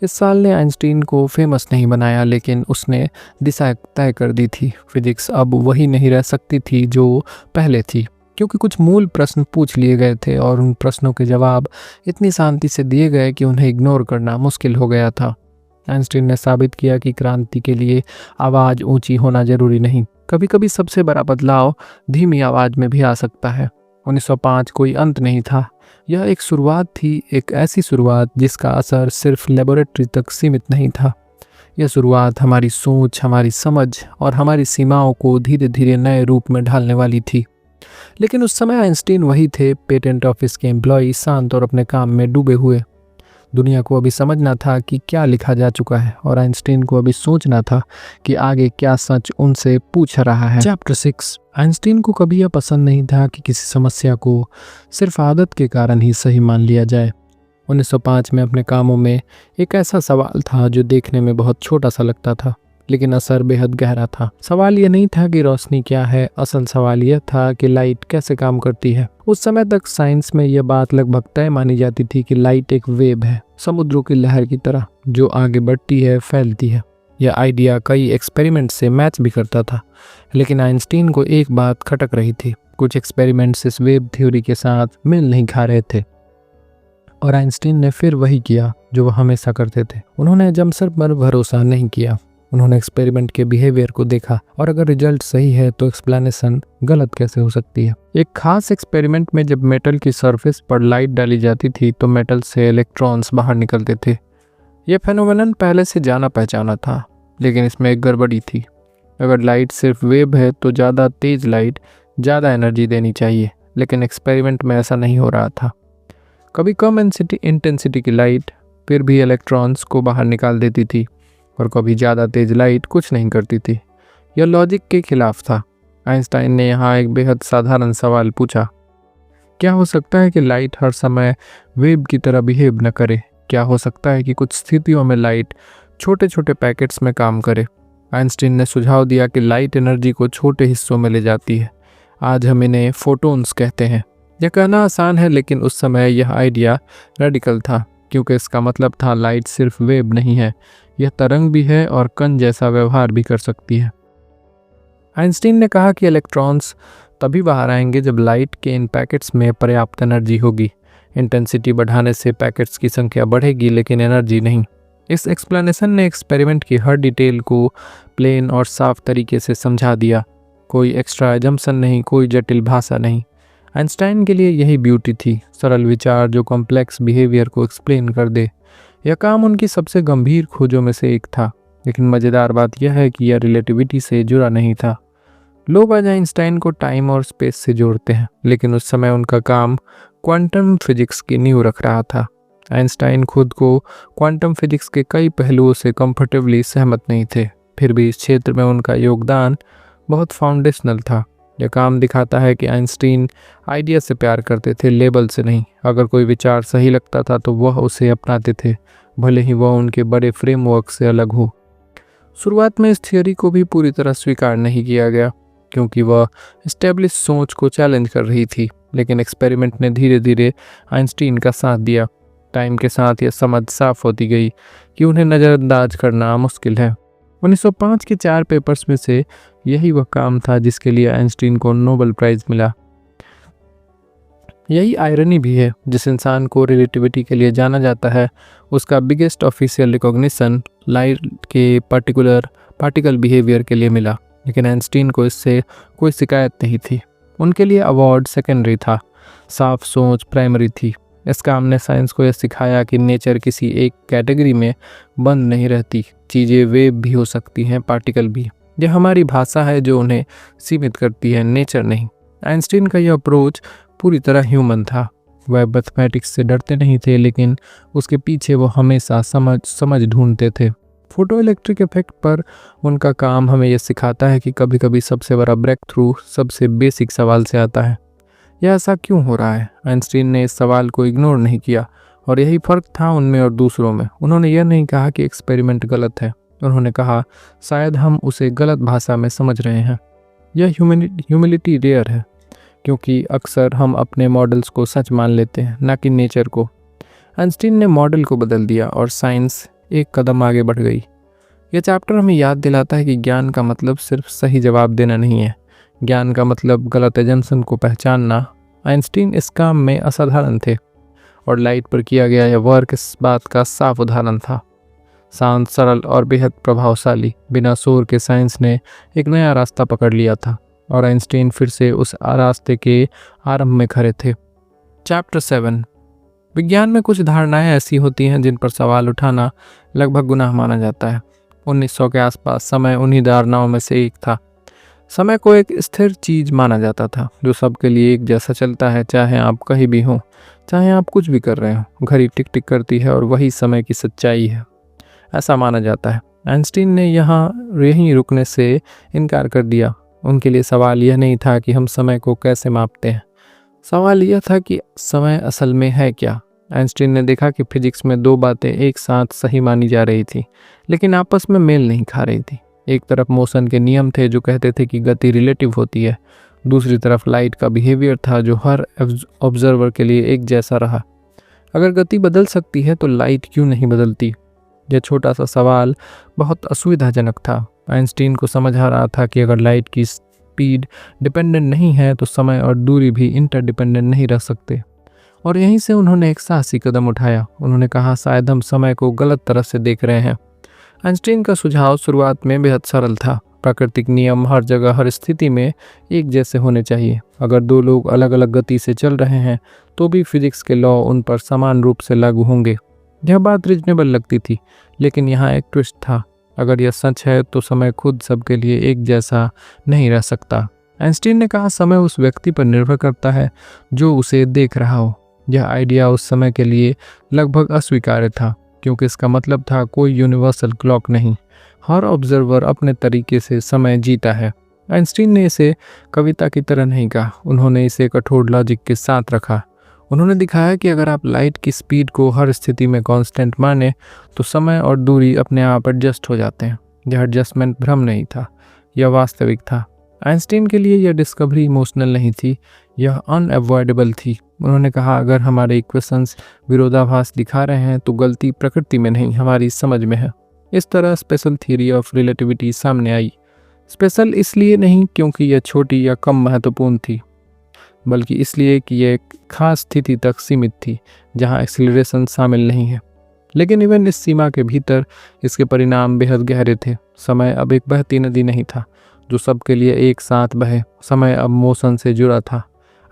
इस साल ने आइंस्टीन को फेमस नहीं बनाया, लेकिन उसने दिशा तय कर दी थी। फिजिक्स अब वही नहीं रह सकती थी जो पहले थी, क्योंकि कुछ मूल प्रश्न पूछ लिए गए थे और उन प्रश्नों के जवाब इतनी शांति से दिए गए कि उन्हें इग्नोर करना मुश्किल हो गया था। आइंस्टीन ने साबित किया कि क्रांति के लिए आवाज़ ऊंची होना जरूरी नहीं। कभी कभी सबसे बड़ा बदलाव धीमी आवाज़ में भी आ सकता है। 1905 कोई अंत नहीं था, यह एक शुरुआत थी, एक ऐसी शुरुआत जिसका असर सिर्फ लेबोरेटरी तक सीमित नहीं था। यह शुरुआत हमारी सोच, हमारी समझ और हमारी सीमाओं को धीरे धीरे नए रूप में ढालने वाली थी। लेकिन उस समय आइंस्टीन वही थे, पेटेंट ऑफिस के एम्प्लॉय, शांत और अपने काम में डूबे हुए। दुनिया को अभी समझना था कि क्या लिखा जा चुका है और आइंस्टीन को अभी सोचना था कि आगे क्या सच उनसे पूछ रहा है। चैप्टर 6। आइंस्टीन को कभी यह पसंद नहीं था कि किसी समस्या को सिर्फ आदत के कारण ही सही मान लिया जाए। 1905 में अपने कामों में एक ऐसा सवाल था जो देखने में बहुत छोटा सा लगता था, लेकिन असर बेहद गहरा था। सवाल यह नहीं था कि रोशनी क्या है, असल सवाल यह था कि लाइट कैसे काम करती है। उस समय तक साइंस में यह बात लगभग तय मानी जाती थी कि लाइट एक वेव है, समुद्रों की लहर की तरह, जो आगे बढ़ती है, फैलती है। यह आइडिया कई एक्सपेरिमेंट से मैच भी करता था, लेकिन आइंस्टीन को एक बात खटक रही थी। कुछ एक्सपेरिमेंट्स इस वेव थ्योरी के साथ मेल नहीं खा रहे थे और आइंस्टीन ने फिर वही किया जो वह हमेशा करते थे। उन्होंने जमसर पर भरोसा नहीं किया। उन्होंने एक्सपेरिमेंट के बिहेवियर को देखा और अगर रिजल्ट सही है तो एक्सप्लेनेशन गलत कैसे हो सकती है। एक खास एक्सपेरिमेंट में जब मेटल की सरफेस पर लाइट डाली जाती थी तो मेटल से इलेक्ट्रॉन्स बाहर निकलते थे। यह फेनोमेनन पहले से जाना पहचाना था, लेकिन इसमें एक गड़बड़ी थी। अगर लाइट सिर्फ वेव है तो ज़्यादा तेज लाइट ज़्यादा एनर्जी देनी चाहिए, लेकिन एक्सपेरिमेंट में ऐसा नहीं हो रहा था। कभी कम इंटेंसिटी की लाइट फिर भी इलेक्ट्रॉन्स को बाहर निकाल देती थी और कभी ज़्यादा तेज लाइट कुछ नहीं करती थी। यह लॉजिक के खिलाफ था। आइंस्टाइन ने यहाँ एक बेहद साधारण सवाल पूछा, क्या हो सकता है कि लाइट हर समय वेव की तरह बिहेव न करे? क्या हो सकता है कि कुछ स्थितियों में लाइट छोटे छोटे पैकेट्स में काम करे? आइंस्टीन ने सुझाव दिया कि लाइट एनर्जी को छोटे हिस्सों में ले जाती है। आज हम इन्हें फोटोन्स कहते हैं। यह कहना आसान है, लेकिन उस समय यह आइडिया रेडिकल था, क्योंकि इसका मतलब था लाइट सिर्फ वेव नहीं है, यह तरंग भी है और कण जैसा व्यवहार भी कर सकती है। आइंस्टीन ने कहा कि इलेक्ट्रॉन्स तभी बाहर आएंगे जब लाइट के इन पैकेट्स में पर्याप्त एनर्जी होगी। इंटेंसिटी बढ़ाने से पैकेट्स की संख्या बढ़ेगी, लेकिन एनर्जी नहीं। इस एक्सप्लेनेशन ने एक्सपेरिमेंट की हर डिटेल को प्लेन और साफ तरीके से समझा दिया। कोई एक्स्ट्रा एजम्पशन नहीं, कोई जटिल भाषा नहीं। आइंस्टाइन के लिए यही ब्यूटी थी, सरल विचार जो कॉम्प्लेक्स बिहेवियर को एक्सप्लेन कर दे। यह काम उनकी सबसे गंभीर खोजों में से एक था, लेकिन मज़ेदार बात यह है कि यह रिलेटिविटी से जुड़ा नहीं था। लोग आज आइंस्टाइन को टाइम और स्पेस से जोड़ते हैं, लेकिन उस समय उनका काम क्वांटम फिजिक्स की नींव रख रहा था। आइंस्टाइन खुद को क्वांटम फिजिक्स के कई पहलुओं से कंफर्टेबली सहमत नहीं थे, फिर भी इस क्षेत्र में उनका योगदान बहुत फाउंडेशनल था। यह काम दिखाता है कि आइंस्टीन आइडिया से प्यार करते थे, लेबल से नहीं। अगर कोई विचार सही लगता था तो वह उसे अपनाते थे, भले ही वह उनके बड़े फ्रेमवर्क से अलग हो। शुरुआत में इस थियोरी को भी पूरी तरह स्वीकार नहीं किया गया, क्योंकि वह एस्टेब्लिश सोच को चैलेंज कर रही थी, लेकिन एक्सपेरिमेंट ने धीरे धीरे आइंस्टीन का साथ दिया। टाइम के साथ यह समझ साफ होती गई कि उन्हें नज़रअंदाज करना मुश्किल है। 1905 के 4 पेपर्स में से यही वह काम था जिसके लिए आइंस्टीन को नोबेल प्राइज़ मिला। यही आयरनी भी है, जिस इंसान को रिलेटिविटी के लिए जाना जाता है उसका बिगेस्ट ऑफिशियल रिकॉग्निशन लाइट के पार्टिकल बिहेवियर के लिए मिला, लेकिन आइंस्टीन को इससे कोई शिकायत नहीं थी। उनके लिए अवार्ड सेकेंडरी था, साफ सोच प्राइमरी थी। इस काम ने साइंस को यह सिखाया कि नेचर किसी एक कैटेगरी में बंद नहीं रहती, चीज़ें वेव भी हो सकती हैं, पार्टिकल भी। यह हमारी भाषा है जो उन्हें सीमित करती है, नेचर नहीं। आइंस्टीन का यह अप्रोच पूरी तरह ह्यूमन था। वह मैथमेटिक्स से डरते नहीं थे, लेकिन उसके पीछे वो हमेशा समझ ढूंढते थे। फोटो इलेक्ट्रिक इफेक्ट पर उनका काम हमें यह सिखाता है कि कभी कभी सबसे बड़ा ब्रेक थ्रू सबसे बेसिक सवाल से आता है। यह ऐसा क्यों हो रहा है? आइंस्टीन ने इस सवाल को इग्नोर नहीं किया और यही फ़र्क था उनमें और दूसरों में। उन्होंने यह नहीं कहा कि एक्सपेरिमेंट गलत है, उन्होंने कहा शायद हम उसे गलत भाषा में समझ रहे हैं। यह ह्यूमिलिटी रेयर है, क्योंकि अक्सर हम अपने मॉडल्स को सच मान लेते हैं, ना कि नेचर को। आइंस्टीन ने मॉडल को बदल दिया और साइंस एक कदम आगे बढ़ गई। यह चैप्टर हमें याद दिलाता है कि ज्ञान का मतलब सिर्फ सही जवाब देना नहीं है, ज्ञान का मतलब गलत एजम्पशन को पहचानना। आइंस्टीन इस काम में असाधारण थे और लाइट पर किया गया यह वर्क इस बात का साफ उदाहरण था। शांत, सरल और बेहद प्रभावशाली, बिना शोर के साइंस ने एक नया रास्ता पकड़ लिया था और आइंस्टीन फिर से उस रास्ते के आरंभ में खड़े थे। चैप्टर 7। विज्ञान में कुछ धारणाएं ऐसी होती हैं जिन पर सवाल उठाना लगभग गुनाह माना जाता है। 1900 के आसपास समय उन्हीं धारणाओं में से एक था। समय को एक स्थिर चीज माना जाता था जो सबके लिए एक जैसा चलता है, चाहे आप कहीं भी हों, चाहे आप कुछ भी कर रहे हो। घड़ी टिक टिक करती है और वही समय की सच्चाई है, ऐसा माना जाता है। आइंस्टीन ने यहीं रुकने से इनकार कर दिया। उनके लिए सवाल यह नहीं था कि हम समय को कैसे मापते हैं, सवाल यह था कि समय असल में है क्या। आइंस्टीन ने देखा कि फिजिक्स में दो बातें एक साथ सही मानी जा रही थी, लेकिन आपस में मेल नहीं खा रही थी। एक तरफ मोशन के नियम थे जो कहते थे कि गति रिलेटिव होती है, दूसरी तरफ लाइट का बिहेवियर था जो हर ऑब्जर्वर के लिए एक जैसा रहा। अगर गति बदल सकती है तो लाइट क्यों नहीं बदलती? यह छोटा सा सवाल बहुत असुविधाजनक था। आइंस्टीन को समझ आ रहा था कि अगर लाइट की स्पीड डिपेंडेंट नहीं है तो समय और दूरी भी इंटरडिपेंडेंट नहीं रह सकते। और यहीं से उन्होंने एक साहसी कदम उठाया। उन्होंने कहा शायद हम समय को गलत तरह से देख रहे हैं। आइंस्टीन का सुझाव शुरुआत में बेहद सरल था। प्राकृतिक नियम हर जगह हर स्थिति में एक जैसे होने चाहिए। अगर दो लोग अलग अलग गति से चल रहे हैं तो भी फिजिक्स के लॉ उन पर समान रूप से लागू होंगे। यह बात रीजनेबल लगती थी, लेकिन यहाँ एक ट्विस्ट था। अगर यह सच है तो समय खुद सबके लिए एक जैसा नहीं रह सकता। आइंस्टीन ने कहा समय उस व्यक्ति पर निर्भर करता है जो उसे देख रहा हो। यह आइडिया उस समय के लिए लगभग अस्वीकार्य था, क्योंकि इसका मतलब था कोई यूनिवर्सल क्लॉक नहीं, हर ऑब्जर्वर अपने तरीके से समय जीता है। आइंस्टीन ने इसे कविता की तरह नहीं कहा, उन्होंने इसे कठोर लॉजिक के साथ रखा। उन्होंने दिखाया कि अगर आप लाइट की स्पीड को हर स्थिति में कांस्टेंट माने तो समय और दूरी अपने आप एडजस्ट हो जाते हैं। यह एडजस्टमेंट भ्रम नहीं था, यह वास्तविक था। आइंस्टीन के लिए यह डिस्कवरी इमोशनल नहीं थी, यह अनअवॉइडेबल थी। उन्होंने कहा अगर हमारे इक्वेशंस विरोधाभास दिखा रहे हैं तो गलती प्रकृति में नहीं, हमारी समझ में है। इस तरह स्पेशल थ्योरी ऑफ रिलेटिविटी सामने आई। स्पेशल इसलिए नहीं क्योंकि यह छोटी या कम महत्वपूर्ण थी, बल्कि इसलिए कि यह एक खास स्थिति तक सीमित थी जहां एक्सीलरेशन शामिल नहीं है। लेकिन इवन इस सीमा के भीतर इसके परिणाम बेहद गहरे थे। समय अब एक बहती नदी नहीं था जो सबके लिए एक साथ बहे, समय अब मोशन से जुड़ा था।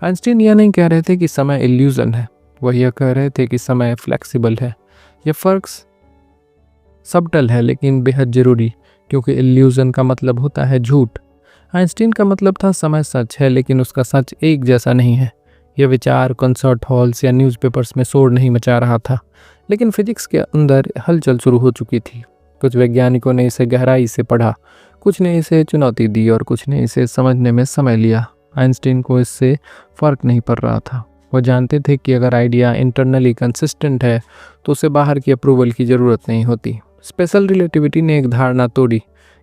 आइंस्टीन यह नहीं कह रहे थे कि समय इल्यूजन है, वह यह कह रहे थे कि समय फ्लेक्सिबल है। यह फर्क सबटल है लेकिन बेहद जरूरी, क्योंकि इल्यूजन का मतलब होता है झूठ। आइंस्टीन का मतलब था समय सच है, लेकिन उसका सच एक जैसा नहीं है। यह विचार कंसर्ट हॉल्स या न्यूज़पेपर्स में शोर नहीं मचा रहा था, लेकिन फिजिक्स के अंदर हलचल शुरू हो चुकी थी। कुछ वैज्ञानिकों ने इसे गहराई से पढ़ा, कुछ ने इसे चुनौती दी और कुछ ने इसे समझने में समय लिया। आइंस्टीन को इससे फ़र्क नहीं पड़ रहा था। वो जानते थे कि अगर आइडिया इंटरनली कंसिस्टेंट है तो उसे बाहर की अप्रूवल की ज़रूरत नहीं होती। स्पेशल रिलेटिविटी ने एक धारणा तोड़ी,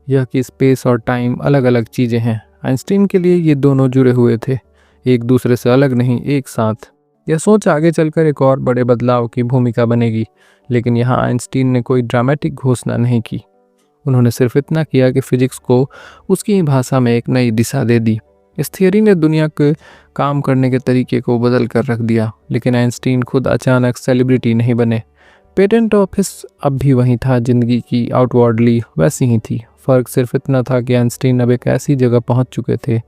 यह कि स्पेस और टाइम अलग अलग चीज़ें हैं। आइंस्टीन के लिए ये दोनों जुड़े हुए थे, एक दूसरे से अलग नहीं, एक साथ। यह सोच आगे चलकर एक और बड़े बदलाव की भूमिका बनेगी, लेकिन यहाँ आइंस्टीन ने कोई ड्रामेटिक घोषणा नहीं की। उन्होंने सिर्फ इतना किया कि फिजिक्स को उसकी ही भाषा में एक नई दिशा दे दी। इस थियोरी ने दुनिया के काम करने के तरीके को बदल कर रख दिया, लेकिन आइंस्टीन खुद अचानक सेलिब्रिटी नहीं बने। पेटेंट ऑफिस अब भी वहीं था, जिंदगी की आउटवर्डली वैसी ही थी। फ़र्क सिर्फ इतना था कि आइंस्टीन अब एक ऐसी जगह पहुंच चुके थे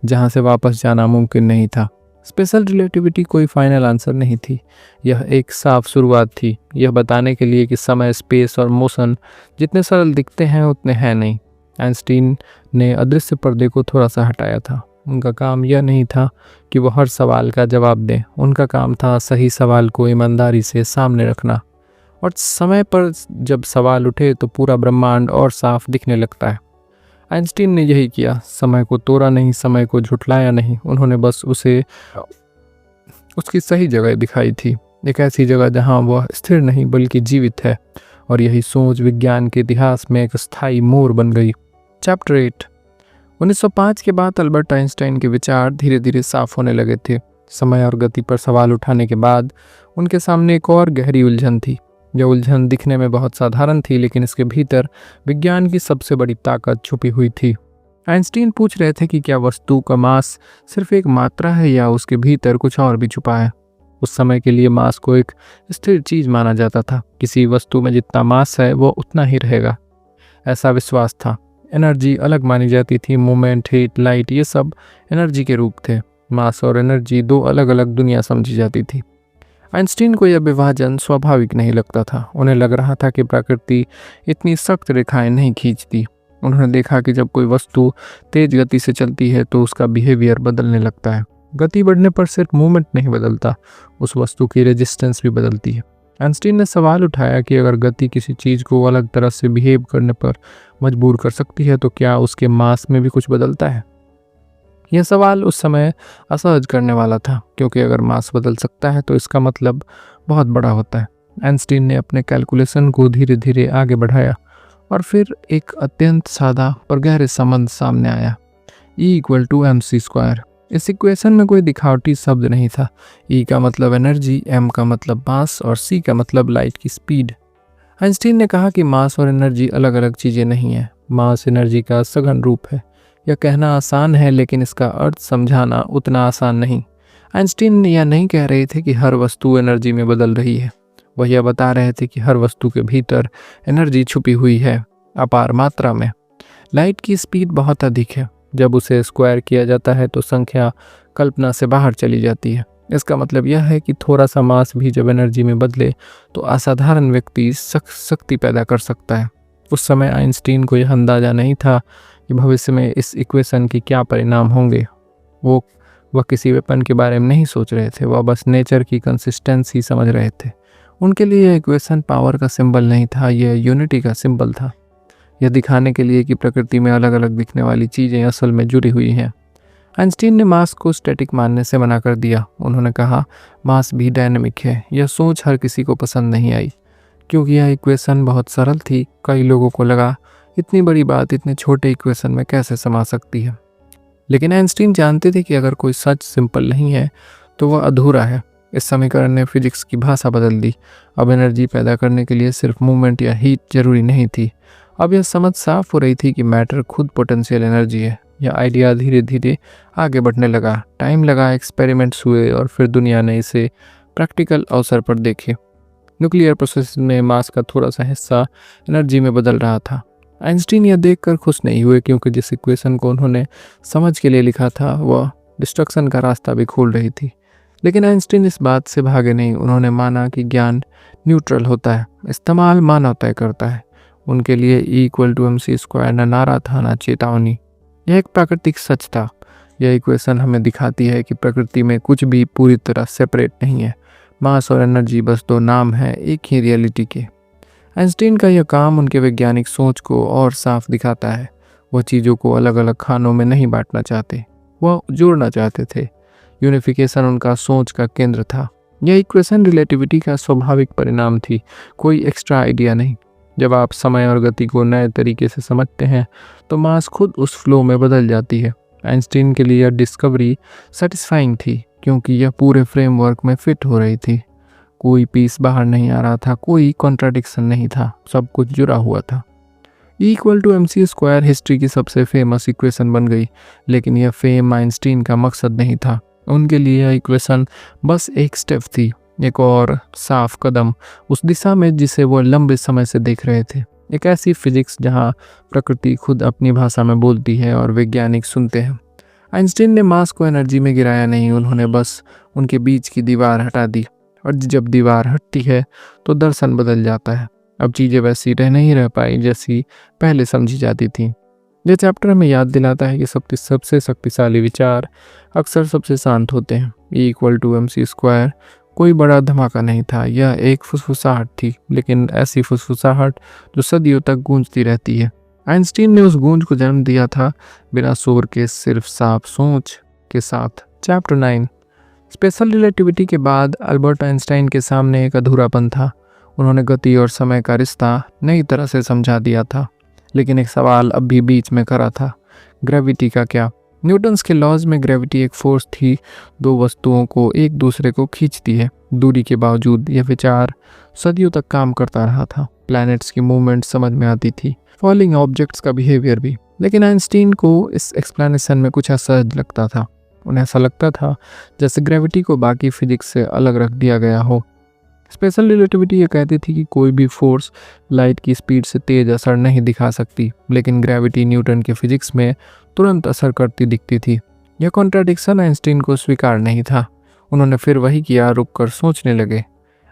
जहां से वापस जाना मुमकिन नहीं था। स्पेशल रिलेटिविटी कोई फाइनल आंसर नहीं थी, यह एक साफ शुरुआत थी, यह बताने के लिए कि समय, स्पेस और मोशन जितने सरल दिखते हैं उतने हैं नहीं। आइंस्टीन ने अदृश्य पर्दे को थोड़ा सा हटाया था। उनका काम यह नहीं था कि वो हर सवाल का जवाब दें, उनका काम था सही सवाल को ईमानदारी से सामने रखना। और समय पर जब सवाल उठे तो पूरा ब्रह्मांड और साफ दिखने लगता है। आइंस्टीन ने यही किया, समय को तोड़ा नहीं, समय को झुठलाया नहीं, उन्होंने बस उसे उसकी सही जगह दिखाई थी, एक ऐसी जगह जहां वह स्थिर नहीं बल्कि जीवित है। और यही सोच विज्ञान के इतिहास में एक स्थायी मोड़ बन गई। चैप्टर 8। 1905 के बाद अल्बर्ट आइंस्टाइन के विचार धीरे धीरे साफ होने लगे थे। समय और गति पर सवाल उठाने के बाद उनके सामने एक और गहरी उलझन थी। यह उलझन दिखने में बहुत साधारण थी, लेकिन इसके भीतर विज्ञान की सबसे बड़ी ताकत छुपी हुई थी। आइंस्टीन पूछ रहे थे कि क्या वस्तु का मास सिर्फ एक मात्रा है या उसके भीतर कुछ और भी छुपा है। उस समय के लिए मास को एक स्थिर चीज माना जाता था, किसी वस्तु में जितना मास है वो उतना ही रहेगा, ऐसा विश्वास था। एनर्जी अलग मानी जाती थी, मूवमेंट, हीट, लाइट, ये सब एनर्जी के रूप थे। मास और एनर्जी दो अलग अलग दुनिया समझी जाती थी। आइंस्टीन को यह विभाजन स्वाभाविक नहीं लगता था। उन्हें लग रहा था कि प्रकृति इतनी सख्त रेखाएं नहीं खींचती। उन्होंने देखा कि जब कोई वस्तु तेज गति से चलती है तो उसका बिहेवियर बदलने लगता है। गति बढ़ने पर सिर्फ मूवमेंट नहीं बदलता, उस वस्तु की रेजिस्टेंस भी बदलती है। आइंस्टीन ने सवाल उठाया कि अगर गति किसी चीज को अलग तरह से बिहेव करने पर मजबूर कर सकती है तो क्या उसके मास में भी कुछ बदलता है। यह सवाल उस समय असहज करने वाला था, क्योंकि अगर मास बदल सकता है तो इसका मतलब बहुत बड़ा होता है। आइंस्टीन ने अपने कैलकुलेशन को धीरे धीरे आगे बढ़ाया और फिर एक अत्यंत सादा पर गहरे संबंध सामने आया, E=mc²। इस इक्वेशन में कोई दिखावटी शब्द नहीं था। E का मतलब एनर्जी, M का मतलब मास और C का मतलब लाइट की स्पीड। आइंस्टीन ने कहा कि मास और एनर्जी अलग अलग चीज़ें नहीं हैं। मास एनर्जी का सघन रूप है। यह कहना आसान है, लेकिन इसका अर्थ समझाना उतना आसान नहीं। आइंस्टीन यह नहीं कह रहे थे कि हर वस्तु एनर्जी में बदल रही है। वह यह बता रहे थे कि हर वस्तु के भीतर एनर्जी छुपी हुई है, अपार मात्रा में। लाइट की स्पीड बहुत अधिक है। जब उसे स्क्वायर किया जाता है तो संख्या कल्पना से बाहर चली जाती है। इसका मतलब यह है कि थोड़ा सा मास भी जब एनर्जी में बदले तो असाधारण व्यक्ति शक्ति पैदा कर सकता है। उस समय आइंस्टीन को यह अंदाजा नहीं था कि भविष्य में इस इक्वेशन की क्या परिणाम होंगे। वह किसी वेपन के बारे में नहीं सोच रहे थे, वह बस नेचर की कंसिस्टेंसी समझ रहे थे। उनके लिए यह इक्वेशन पावर का सिंबल नहीं था, यह यूनिटी का सिंबल था। यह दिखाने के लिए कि प्रकृति में अलग अलग दिखने वाली चीज़ें असल में जुड़ी हुई हैं। आइंस्टीन ने मास को स्टैटिक मानने से मना कर दिया। उन्होंने कहा मास भी डायनेमिक है। यह सोच हर किसी को पसंद नहीं आई, क्योंकि यह इक्वेशन बहुत सरल थी। कई लोगों को लगा इतनी बड़ी बात इतने छोटे इक्वेशन में कैसे समा सकती है। लेकिन आइंस्टीन जानते थे कि अगर कोई सच सिंपल नहीं है तो वह अधूरा है। इस समीकरण ने फिजिक्स की भाषा बदल दी। अब एनर्जी पैदा करने के लिए सिर्फ मूवमेंट या हीट जरूरी नहीं थी। अब यह समझ साफ हो रही थी कि मैटर खुद पोटेंशियल एनर्जी है। यह आइडिया धीरे धीरे आगे बढ़ने लगा। टाइम लगा, एक्सपेरिमेंट्स हुए और फिर दुनिया ने इसे प्रैक्टिकल अवसर पर देखे। न्यूक्लियर प्रोसेस में मास का थोड़ा सा हिस्सा एनर्जी में बदल रहा था। आइंस्टीन यह देखकर खुश नहीं हुए, क्योंकि जिस इक्वेशन को उन्होंने समझ के लिए लिखा था वह डिस्ट्रक्शन का रास्ता भी खोल रही थी। लेकिन आइंस्टीन इस बात से भागे नहीं। उन्होंने माना कि ज्ञान न्यूट्रल होता है, इस्तेमाल मानव तय करता है। उनके लिए E=mc² न नारा था न चेतावनी। यह एक प्राकृतिक सच था। यह इक्वेशन हमें दिखाती है कि प्रकृति में कुछ भी पूरी तरह सेपरेट नहीं है। मास और एनर्जी बस दो नाम हैं एक ही रियलिटी के। आइंस्टीन का यह काम उनके वैज्ञानिक सोच को और साफ दिखाता है। वह चीज़ों को अलग अलग खानों में नहीं बांटना चाहते, वह जोड़ना चाहते थे। यूनिफिकेशन उनका सोच का केंद्र था। यह इक्वेशन रिलेटिविटी का स्वाभाविक परिणाम थी, कोई एक्स्ट्रा आइडिया नहीं। जब आप समय और गति को नए तरीके से समझते हैं तो मास खुद उस फ्लो में बदल जाती है। आइंस्टीन के लिए यह डिस्कवरी सेटिस्फाइंग थी, क्योंकि यह पूरे फ्रेमवर्क में फिट हो रही थी। कोई पीस बाहर नहीं आ रहा था, कोई कॉन्ट्राडिक्शन नहीं था, सब कुछ जुड़ा हुआ था। E=mc² हिस्ट्री की सबसे फेमस इक्वेशन बन गई, लेकिन यह फेम आइंस्टीन का मकसद नहीं था। उनके लिए यह इक्वेशन बस एक स्टेप थी, एक और साफ कदम उस दिशा में जिसे वो लंबे समय से देख रहे थे। एक ऐसी फिजिक्स जहां प्रकृति खुद अपनी भाषा में बोलती है और वैज्ञानिक सुनते हैं। आइंस्टीन ने मास को एनर्जी में गिराया नहीं, उन्होंने बस उनके बीच की दीवार हटा दी। और जब दीवार हटती है तो दर्शन बदल जाता है। अब चीज़ें वैसी नहीं रह पाई जैसी पहले समझी जाती थी। यह चैप्टर हमें याद दिलाता है कि सबसे शक्तिशाली विचार अक्सर सबसे शांत होते हैं। E=mc² कोई बड़ा धमाका नहीं था, यह एक फुसफुसाहट थी, लेकिन ऐसी फुसफुसाहट जो सदियों तक गूंजती रहती है। आइंस्टीन ने उस गूंज को जन्म दिया था, बिना शोर के, सिर्फ साफ सोच के साथ। चैप्टर 9। स्पेशल रिलेटिविटी के बाद अल्बर्ट आइंस्टाइन के सामने एक अधूरापन था। उन्होंने गति और समय का रिश्ता नई तरह से समझा दिया था, लेकिन एक सवाल अब भी बीच में खड़ा था, ग्रेविटी का क्या? न्यूटन्स के लॉज में ग्रेविटी एक फोर्स थी, दो वस्तुओं को एक दूसरे को खींचती है। दूरी के बावजूद यह विचार सदियों तक काम करता रहा था। प्लैनेट्स की मूवमेंट समझ में आती थी, फॉलिंग ऑब्जेक्ट्स का बिहेवियर भी, लेकिन आइंस्टीन को इस एक्सप्लेनेशन में कुछ असहज लगता था। उन्हें ऐसा लगता था जैसे ग्रेविटी को बाकी फिजिक्स से अलग रख दिया गया हो। स्पेशल रिलेटिविटी ये कहती थी कि कोई भी फोर्स लाइट की स्पीड से तेज असर नहीं दिखा सकती, लेकिन ग्रेविटी न्यूटन के फिजिक्स में तुरंत असर करती दिखती थी। यह कॉन्ट्राडिक्शन आइंस्टीन को स्वीकार नहीं था। उन्होंने फिर वही किया, रुककर सोचने लगे।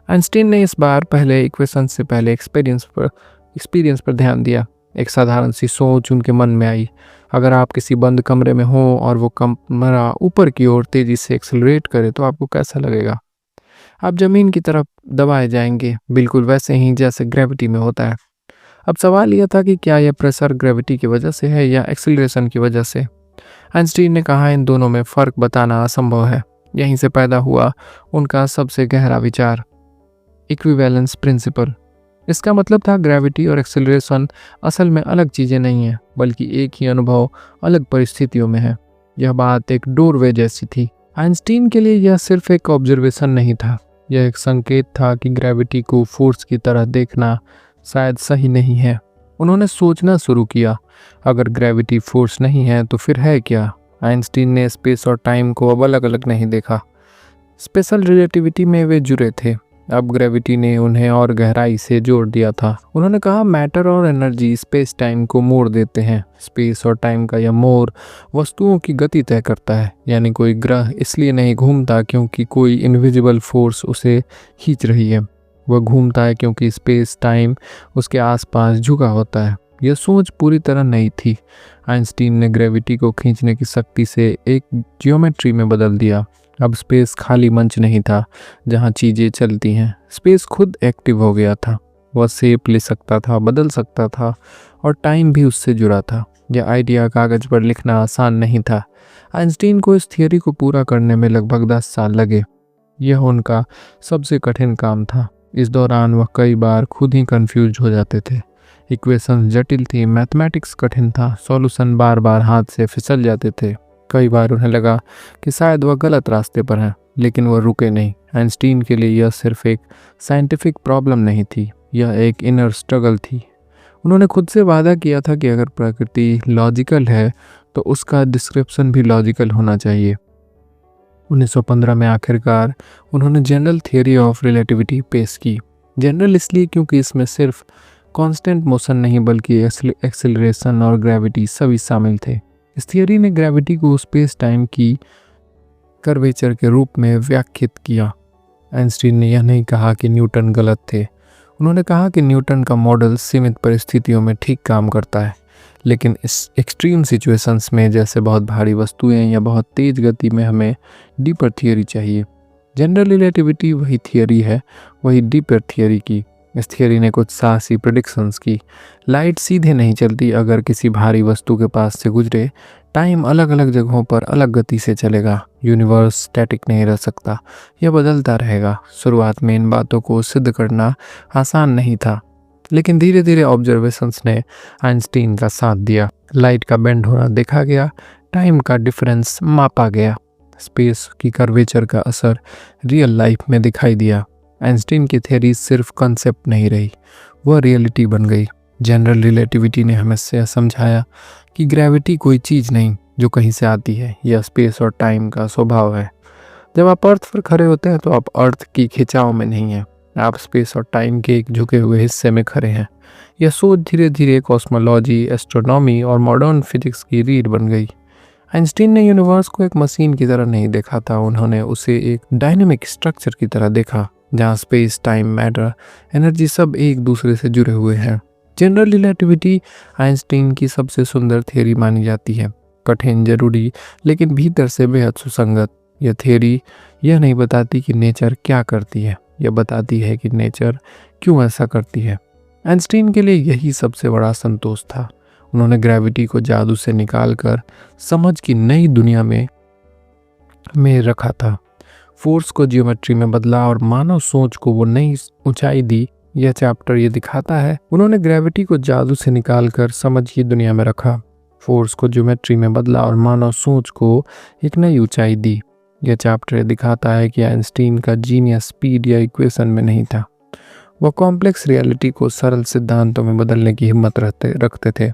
आइंस्टीन ने इस बार पहले इक्वेशन से पहले एक्सपीरियंस पर ध्यान दिया। एक साधारण सी सोच उनके मन में आई, अगर आप किसी बंद कमरे में हो और वो कमरा ऊपर की ओर तेजी से एक्सेलरेट करे तो आपको कैसा लगेगा? आप जमीन की तरफ दबाए जाएंगे, बिल्कुल वैसे ही जैसे ग्रेविटी में होता है। अब सवाल यह था कि क्या यह प्रेशर ग्रेविटी की वजह से है या एक्सेलरेशन की वजह से? आइंस्टीन ने कहा इन दोनों में फ़र्क बताना असंभव है। यहीं से पैदा हुआ उनका सबसे गहरा विचार, इक्विवेलेंस प्रिंसिपल। इसका मतलब था ग्रेविटी और एक्सेलरेशन असल में अलग चीज़ें नहीं हैं, बल्कि एक ही अनुभव अलग परिस्थितियों में है। यह बात एक डोरवे जैसी थी। आइंस्टीन के लिए यह सिर्फ एक ऑब्जर्वेशन नहीं था, यह एक संकेत था कि ग्रेविटी को फोर्स की तरह देखना शायद सही नहीं है। उन्होंने सोचना शुरू किया, अगर ग्रेविटी फोर्स नहीं है तो फिर है क्या? आइंस्टीन ने स्पेस और टाइम को अब अलग अलग नहीं देखा। स्पेशल रिलेटिविटी में वे जुड़े थे, अब ग्रेविटी ने उन्हें और गहराई से जोड़ दिया था। उन्होंने कहा मैटर और एनर्जी स्पेस टाइम को मोड़ देते हैं। स्पेस और टाइम का यह मोड़ वस्तुओं की गति तय करता है, यानी कोई ग्रह इसलिए नहीं घूमता क्योंकि कोई इनविजिबल फोर्स उसे खींच रही है, वह घूमता है क्योंकि स्पेस टाइम उसके आसपास झुका होता है। यह सोच पूरी तरह नई थी। आइंस्टीन ने ग्रेविटी को खींचने की शक्ति से एक ज्योमेट्री में बदल दिया। अब स्पेस खाली मंच नहीं था जहां चीज़ें चलती हैं, स्पेस खुद एक्टिव हो गया था। वह शेप ले सकता था, बदल सकता था, और टाइम भी उससे जुड़ा था। यह आइडिया कागज पर लिखना आसान नहीं था। आइंस्टीन को इस थियोरी को पूरा करने में लगभग 10 साल लगे। यह उनका सबसे कठिन काम था। इस दौरान वह कई बार खुद ही कंफ्यूज हो जाते थे। इक्वेशन जटिल थी, मैथमेटिक्स कठिन था, सॉल्यूशन बार बार हाथ से फिसल जाते थे। कई बार उन्हें लगा कि शायद वह गलत रास्ते पर हैं, लेकिन वह रुके नहीं। आइंस्टीन के लिए यह सिर्फ एक साइंटिफिक प्रॉब्लम नहीं थी, यह एक इनर स्ट्रगल थी। उन्होंने खुद से वादा किया था कि अगर प्रकृति लॉजिकल है तो उसका डिस्क्रिप्शन भी लॉजिकल होना चाहिए। 1915 में आखिरकार उन्होंने जनरल थियरी ऑफ रिलेटिविटी पेश की। जनरल इसलिए क्योंकि इसमें सिर्फ कांस्टेंट मोशन नहीं बल्कि एक्सेलरेशन और ग्रेविटी सभी शामिल थे। इस थियरी ने ग्रेविटी को स्पेस टाइम की कर्वेचर के रूप में व्याख्यात किया। आइंस्टीन ने यह नहीं कहा कि न्यूटन गलत थे। उन्होंने कहा कि न्यूटन का मॉडल सीमित परिस्थितियों में ठीक काम करता है, लेकिन इस एक्सट्रीम सिचुएशंस में, जैसे बहुत भारी वस्तुएं या बहुत तेज गति में, हमें डीपर थियरी चाहिए। जनरल रिलेटिविटी वही थियरी है, वही डीपर थियरी की। इस थियरी ने कुछ साहसी प्रेडिक्शंस की। लाइट सीधे नहीं चलती, अगर किसी भारी वस्तु के पास से गुजरे, टाइम अलग अलग जगहों पर अलग गति से चलेगा। यूनिवर्स स्टैटिक नहीं रह सकता, यह बदलता रहेगा। शुरुआत में इन बातों को सिद्ध करना आसान नहीं था, लेकिन धीरे धीरे ऑब्जर्वेशंस ने आइंस्टीन का साथ दिया। लाइट का बेंड होना देखा गया, टाइम का डिफरेंस मापा गया, स्पेस की कर्वेचर का असर रियल लाइफ में दिखाई दिया। आइंस्टीन की थ्योरी सिर्फ कॉन्सेप्ट नहीं रही, वह रियलिटी बन गई। जनरल रिलेटिविटी ने हमें से समझाया कि ग्रेविटी कोई चीज़ नहीं जो कहीं से आती है, यह स्पेस और टाइम का स्वभाव है। जब आप अर्थ पर खड़े होते हैं तो आप अर्थ की खिंचाव में नहीं हैं, आप स्पेस और टाइम के एक झुके हुए हिस्से में खड़े हैं। यह सोच धीरे धीरे कॉस्मोलॉजी, एस्ट्रोनॉमी और मॉडर्न फिजिक्स की रीढ़ बन गई। आइंस्टीन ने यूनिवर्स को एक मशीन की तरह नहीं देखा था, उन्होंने उसे एक डायनेमिक स्ट्रक्चर की तरह देखा, जहाँ स्पेस, टाइम, मैटर, एनर्जी सब एक दूसरे से जुड़े हुए हैं। जनरल रिलेटिविटी आइंस्टीन की सबसे सुंदर थ्योरी मानी जाती है, कठिन, जरूरी, लेकिन भीतर से बेहद सुसंगत। यह थ्योरी यह नहीं बताती कि नेचर क्या करती है, यह बताती है कि नेचर क्यों ऐसा करती है। आइंस्टीन के लिए यही सबसे बड़ा संतोष था। उन्होंने ग्रेविटी को जादू से निकालकर समझ की नई दुनिया में रखा था। फोर्स को ज्योमेट्री में बदला और मानव सोच को वो नई ऊंचाई दी। यह चैप्टर ये दिखाता है उन्होंने ग्रेविटी को जादू से निकालकर समझ की दुनिया में रखा, फोर्स को ज्योमेट्री में बदला और मानव सोच को एक नई ऊंचाई दी। यह चैप्टर दिखाता है कि आइंस्टीन का जीनियस स्पीड या इक्वेशन में नहीं था, वह कॉम्प्लेक्स रियलिटी को सरल सिद्धांतों में बदलने की हिम्मत रखते थे।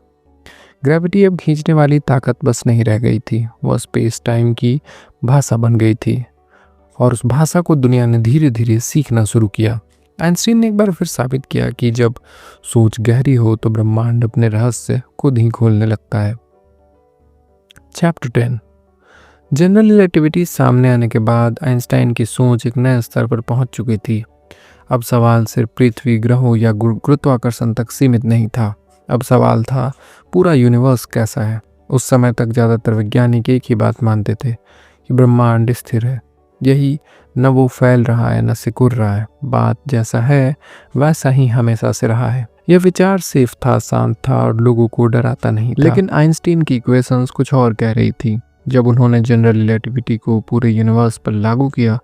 ग्रेविटी अब खींचने वाली ताकत बस नहीं रह गई थी, वह स्पेस टाइम की भाषा बन गई थी और उस भाषा को दुनिया ने धीरे धीरे सीखना शुरू किया। आइंस्टीन ने एक बार फिर साबित किया कि जब सोच गहरी हो तो ब्रह्मांड अपने रहस्य खुद ही खोलने लगता है। चैप्टर 10। जनरल रिलेटिविटी सामने आने के बाद आइंस्टाइन की सोच एक नए स्तर पर पहुंच चुकी थी। अब सवाल सिर्फ पृथ्वी, ग्रहों या गुरुत्वाकर्षण तक सीमित नहीं था, अब सवाल था पूरा यूनिवर्स कैसा है। उस समय तक ज़्यादातर वैज्ञानिक एक ही बात मानते थे कि ब्रह्मांड स्थिर है, यही न वो फैल रहा है न सिकुड़ रहा है, बात जैसा है वैसा ही हमेशा से रहा है। यह विचार सेफ था, शांत था और लोगों को डराता नहीं था। लेकिन आइंस्टीन की इक्वेशंस कुछ और कह रही थी। जब उन्होंने जनरल रिलेटिविटी को पूरे यूनिवर्स पर लागू किया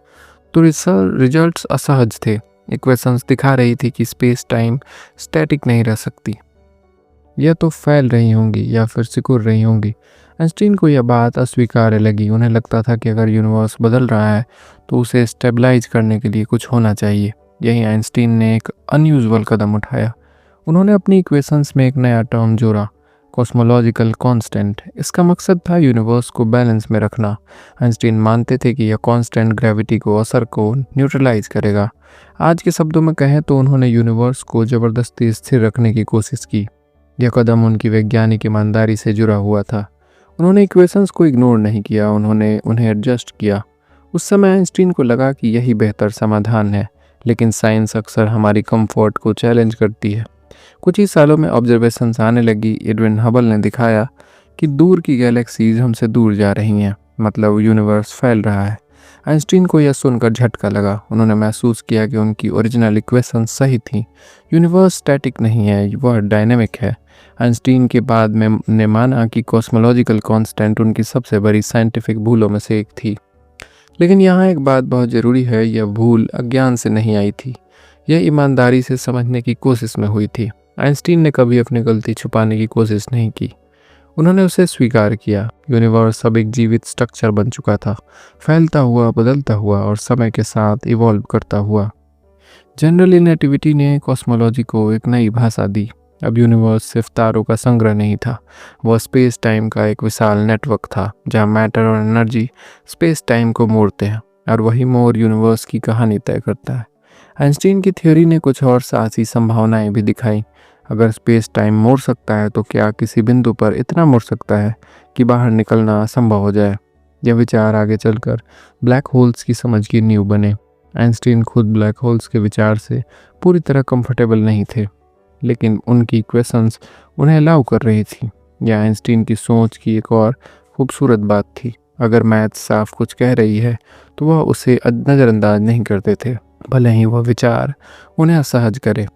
तो रिजल्ट्स असहज थे। इक्वेशंस दिखा रही थी कि स्पेस टाइम स्टैटिक नहीं रह सकती, यह तो फैल रही होंगी या फिर सिकुड़ रही होंगी। आइंस्टीन को यह बात अस्वीकार्य लगी। उन्हें लगता था कि अगर यूनिवर्स बदल रहा है तो उसे स्टेबलाइज करने के लिए कुछ होना चाहिए। यही आइंस्टीन ने एक अनयूजुअल कदम उठाया। उन्होंने अपनी इक्वेशंस में एक नया टर्म जोड़ा, कॉस्मोलॉजिकल कांस्टेंट। इसका मकसद था यूनिवर्स को बैलेंस में रखना। आइंस्टीन मानते थे कि यह कांस्टेंट ग्रेविटी को असर को न्यूट्रलाइज करेगा। आज के शब्दों में कहें तो उन्होंने यूनिवर्स को ज़बरदस्ती स्थिर रखने की कोशिश की। यह कदम उनकी वैज्ञानिक ईमानदारी से जुड़ा हुआ था। उन्होंने इक्वेशंस को इग्नोर नहीं किया, उन्होंने उन्हें एडजस्ट किया। उस समय आइंस्टीन को लगा कि यही बेहतर समाधान है, लेकिन साइंस अक्सर हमारी कंफर्ट को चैलेंज करती है। कुछ ही सालों में ऑब्जर्वेशंस आने लगी। एडविन हबल ने दिखाया कि दूर की गैलेक्सीज हमसे दूर जा रही हैं, मतलब यूनिवर्स फैल रहा है। आइंस्टीन को यह सुनकर झटका लगा। उन्होंने महसूस किया कि उनकी ओरिजिनल इक्वेशन सही थी। यूनिवर्स स्टैटिक नहीं है, वह डायनेमिक है। आइंस्टीन के बाद में ने माना कि कॉस्मोलॉजिकल कांस्टेंट उनकी सबसे बड़ी साइंटिफिक भूलों में से एक थी। लेकिन यहाँ एक बात बहुत ज़रूरी है, यह भूल अज्ञान से नहीं आई थी, यह ईमानदारी से समझने की कोशिश में हुई थी। आइंस्टीन ने कभी अपनी गलती छुपाने की कोशिश नहीं की, उन्होंने उसे स्वीकार किया। यूनिवर्स अब एक जीवित स्ट्रक्चर बन चुका था, फैलता हुआ, बदलता हुआ और समय के साथ इवॉल्व करता हुआ। जनरल रिलेटिविटी ने कॉस्मोलॉजी को एक नई भाषा दी। अब यूनिवर्स सिर्फ तारों का संग्रह नहीं था, वह स्पेस टाइम का एक विशाल नेटवर्क था, जहाँ मैटर और एनर्जी स्पेस टाइम को मोड़ते हैं और वही मोड़ यूनिवर्स की कहानी तय करता है। आइंस्टीन की थ्योरी ने कुछ और साहसी संभावनाएं भी दिखाई। अगर स्पेस टाइम मोड़ सकता है तो क्या किसी बिंदु पर इतना मोड़ सकता है कि बाहर निकलना असंभव हो जाए। यह विचार आगे चलकर ब्लैक होल्स की समझ की नींव बने। आइंस्टीन खुद ब्लैक होल्स के विचार से पूरी तरह कंफर्टेबल नहीं थे, लेकिन उनकी इक्वेशंस उन्हें अलाउ कर रही थी। यह आइंस्टीन की सोच की एक और खूबसूरत बात थी। अगर मैथ साफ कुछ कह रही है तो वह उसे नज़रअंदाज नहीं करते थे, भले ही वह विचार उन्हें असहज करे।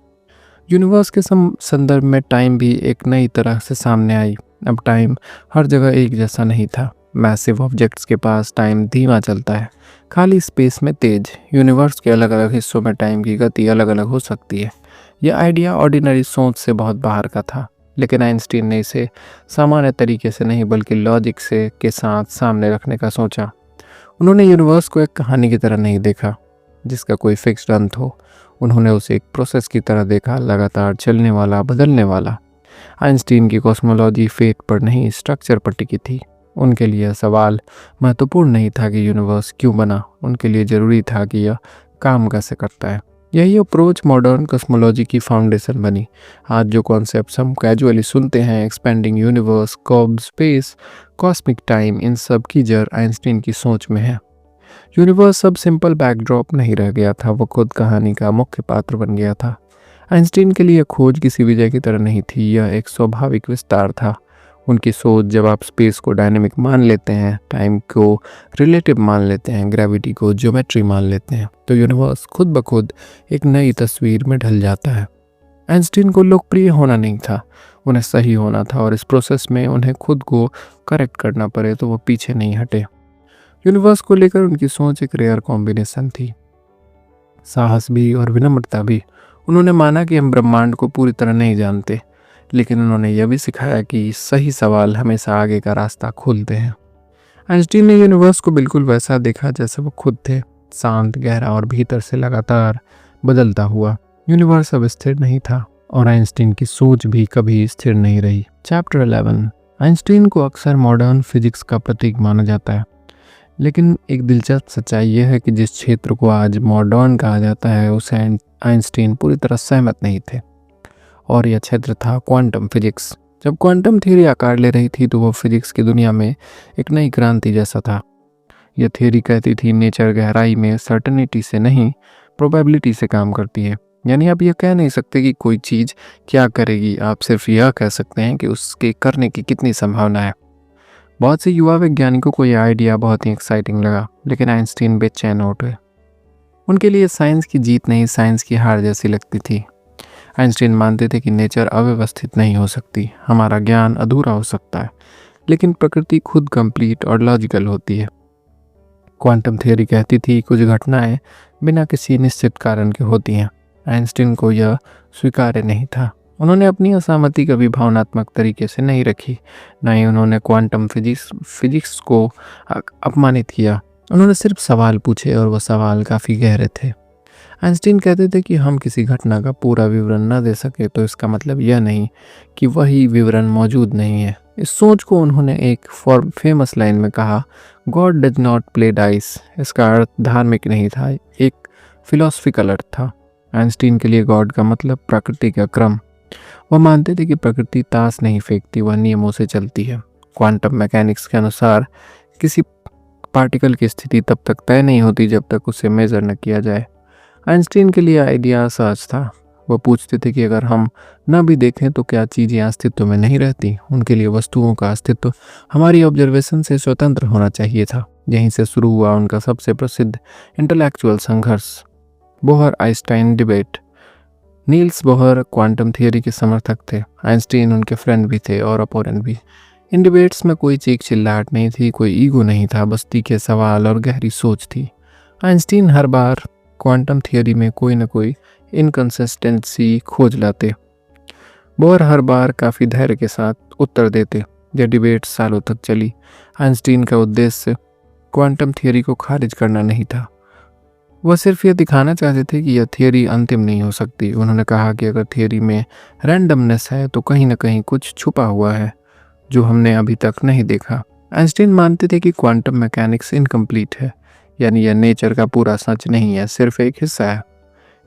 यूनिवर्स के संदर्भ में टाइम भी एक नई तरह से सामने आई। अब टाइम हर जगह एक जैसा नहीं था। मैसिव ऑब्जेक्ट्स के पास टाइम धीमा चलता है, खाली स्पेस में तेज। यूनिवर्स के अलग अलग हिस्सों में टाइम की गति अलग अलग हो सकती है। यह आइडिया ऑर्डिनरी सोच से बहुत बाहर का था, लेकिन आइंस्टीन ने इसे सामान्य तरीके से नहीं बल्कि लॉजिक से के साथ सामने रखने का सोचा। उन्होंने यूनिवर्स को एक कहानी की तरह नहीं देखा जिसका कोई फिक्स्ड अंत हो। उन्होंने उसे एक प्रोसेस की तरह देखा, लगातार चलने वाला, बदलने वाला। आइंस्टीन की कॉस्मोलॉजी फेट पर नहीं, स्ट्रक्चर पर टिकी थी। उनके लिए सवाल महत्वपूर्ण नहीं था कि यूनिवर्स क्यों बना, उनके लिए ज़रूरी था कि यह काम कैसे करता है। यही अप्रोच मॉडर्न कॉस्मोलॉजी की फाउंडेशन बनी। आज जो कॉन्सेप्ट्स हम कैजुअली सुनते हैं, expanding universe, curved space, cosmic time, इन सब की जड़ आइंस्टीन की सोच में है। यूनिवर्स अब सिंपल बैकड्रॉप नहीं रह गया था, वो खुद कहानी का मुख्य पात्र बन गया था। आइंस्टीन के लिए खोज किसी विजय की तरह नहीं थी, यह एक स्वाभाविक विस्तार था। उनकी सोच, जब आप स्पेस को डायनेमिक मान लेते हैं, टाइम को रिलेटिव मान लेते हैं, ग्रेविटी को ज्योमेट्री मान लेते हैं, तो यूनिवर्स खुद ब खुद एक नई तस्वीर में ढल जाता है। आइंस्टीन को लोकप्रिय होना नहीं था, उन्हें सही होना था, और इस प्रोसेस में उन्हें खुद को करेक्ट करना पड़े तो वो पीछे नहीं हटे। यूनिवर्स को लेकर उनकी सोच एक रेयर कॉम्बिनेशन थी, साहस भी और विनम्रता भी। उन्होंने माना कि हम ब्रह्मांड को पूरी तरह नहीं जानते, लेकिन उन्होंने यह भी सिखाया कि सही सवाल हमेशा आगे का रास्ता खोलते हैं। आइंस्टीन ने यूनिवर्स को बिल्कुल वैसा देखा जैसे वो खुद थे, शांत, गहरा और भीतर से लगातार बदलता हुआ। यूनिवर्स अब स्थिर नहीं था और आइंस्टीन की सोच भी कभी स्थिर नहीं रही। चैप्टर 11। आइंस्टीन को अक्सर मॉडर्न फिजिक्स का प्रतीक माना जाता है, लेकिन एक दिलचस्प सच्चाई यह है कि जिस क्षेत्र को आज मॉडर्न कहा जाता है उसे आइंस्टीन पूरी तरह सहमत नहीं थे, और यह क्षेत्र था क्वांटम फिजिक्स। जब क्वांटम थ्योरी आकार ले रही थी तो वो फिजिक्स की दुनिया में एक नई क्रांति जैसा था। यह थ्योरी कहती थी नेचर गहराई में सर्टेनिटी से नहीं, प्रोबेबिलिटी से काम करती है। यानी आप यह कह नहीं सकते कि कोई चीज़ क्या करेगी, आप सिर्फ यह कह सकते हैं कि उसके करने की कितनी संभावना है। बहुत से युवा वैज्ञानिकों को यह आइडिया बहुत ही एक्साइटिंग लगा, लेकिन आइंस्टीन बेचैन हो गए। उनके लिए साइंस की जीत नहीं, साइंस की हार जैसी लगती थी। आइंस्टीन मानते थे कि नेचर अव्यवस्थित नहीं हो सकती, हमारा ज्ञान अधूरा हो सकता है, लेकिन प्रकृति खुद कंप्लीट और लॉजिकल होती है। क्वांटम थ्योरी कहती थी कुछ घटनाएं बिना किसी निश्चित कारण के होती हैं। आइंस्टीन को यह स्वीकार्य नहीं था। उन्होंने अपनी असहमति कभी भावनात्मक तरीके से नहीं रखी, न ही उन्होंने क्वांटम फिजिक्स को अपमानित किया। उन्होंने सिर्फ सवाल पूछे और वह सवाल काफ़ी गहरे थे। आइंस्टीन कहते थे कि हम किसी घटना का पूरा विवरण न दे सके तो इसका मतलब यह नहीं कि वही विवरण मौजूद नहीं है। इस सोच को उन्होंने एक फेमस लाइन में कहा, God does not play dice. इसका अर्थ धार्मिक नहीं था, एक फिलोसफिकल अर्थ था। आइंस्टीन के लिए गॉड का मतलब प्रकृति का क्रम। वह मानते थे कि प्रकृति ताश नहीं फेंकती, वह नियमों से चलती है। क्वांटम मैकेनिक्स के अनुसार किसी पार्टिकल की स्थिति तब तक तय नहीं होती जब तक उसे मेजर न किया जाए। आइंस्टीन के लिए आइडिया सहज था। वह पूछते थे कि अगर हम न भी देखें तो क्या चीज़ें अस्तित्व में नहीं रहती। उनके लिए वस्तुओं का अस्तित्व हमारी ऑब्जर्वेशन से स्वतंत्र होना चाहिए था। यहीं से शुरू हुआ उनका सबसे प्रसिद्ध इंटेलेक्चुअल संघर्ष, Bohr Einstein debate. Niels Bohr quantum theory के समर्थक थे, आइंस्टीन उनके फ्रेंड भी थे और अपोनेंट भी। इन डिबेट्स में कोई चीख चिल्लाहट नहीं थी, कोई ईगो नहीं था, बस तीखे सवाल और गहरी सोच थी। आइंस्टीन हर बार क्वांटम थियोरी में कोई न कोई इनकंसिस्टेंसी खोज लाते। बोहर हर बार काफ़ी धैर्य के साथ उत्तर देते। यह डिबेट सालों तक चली। आइंस्टीन का उद्देश्य क्वांटम थियोरी को खारिज करना नहीं था, वह सिर्फ यह दिखाना चाहते थे कि यह थियोरी अंतिम नहीं हो सकती। उन्होंने कहा कि अगर थियोरी में रैंडमनेस है तो कहीं ना कहीं कुछ छुपा हुआ है जो हमने अभी तक नहीं देखा। आइंस्टीन मानते थे कि क्वांटम मैकेनिक्स इनकम्प्लीट है, यानी यह नेचर का पूरा सच नहीं है, सिर्फ एक हिस्सा है।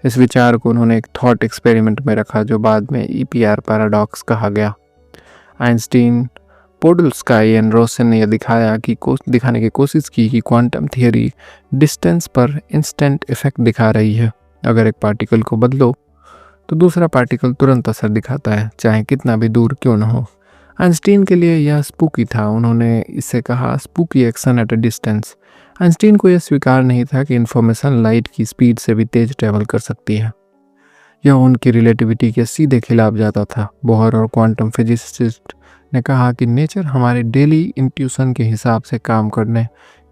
इस विचार को उन्होंने एक थॉट एक्सपेरिमेंट में रखा जो बाद में EPR पैराडॉक्स कहा गया। आइंस्टीन, पोडोल्स्काई एंड रोसन ने यह दिखाने की कोशिश की कि क्वांटम थियोरी डिस्टेंस पर इंस्टेंट इफेक्ट दिखा रही है। अगर एक पार्टिकल को बदलो तो दूसरा पार्टिकल तुरंत असर दिखाता है, चाहे कितना भी दूर क्यों न हो। आइंस्टीन के लिए यह स्पूकी था। उन्होंने इसे कहा spooky action at a distance. Einstein को यह स्वीकार नहीं था कि इंफॉर्मेशन लाइट की स्पीड से भी तेज ट्रैवल कर सकती है। यह उनकी रिलेटिविटी के सीधे खिलाफ जाता था। बोहर और क्वांटम फिजिसिस्ट ने कहा कि नेचर हमारे डेली इंट्यूशन के हिसाब से काम करने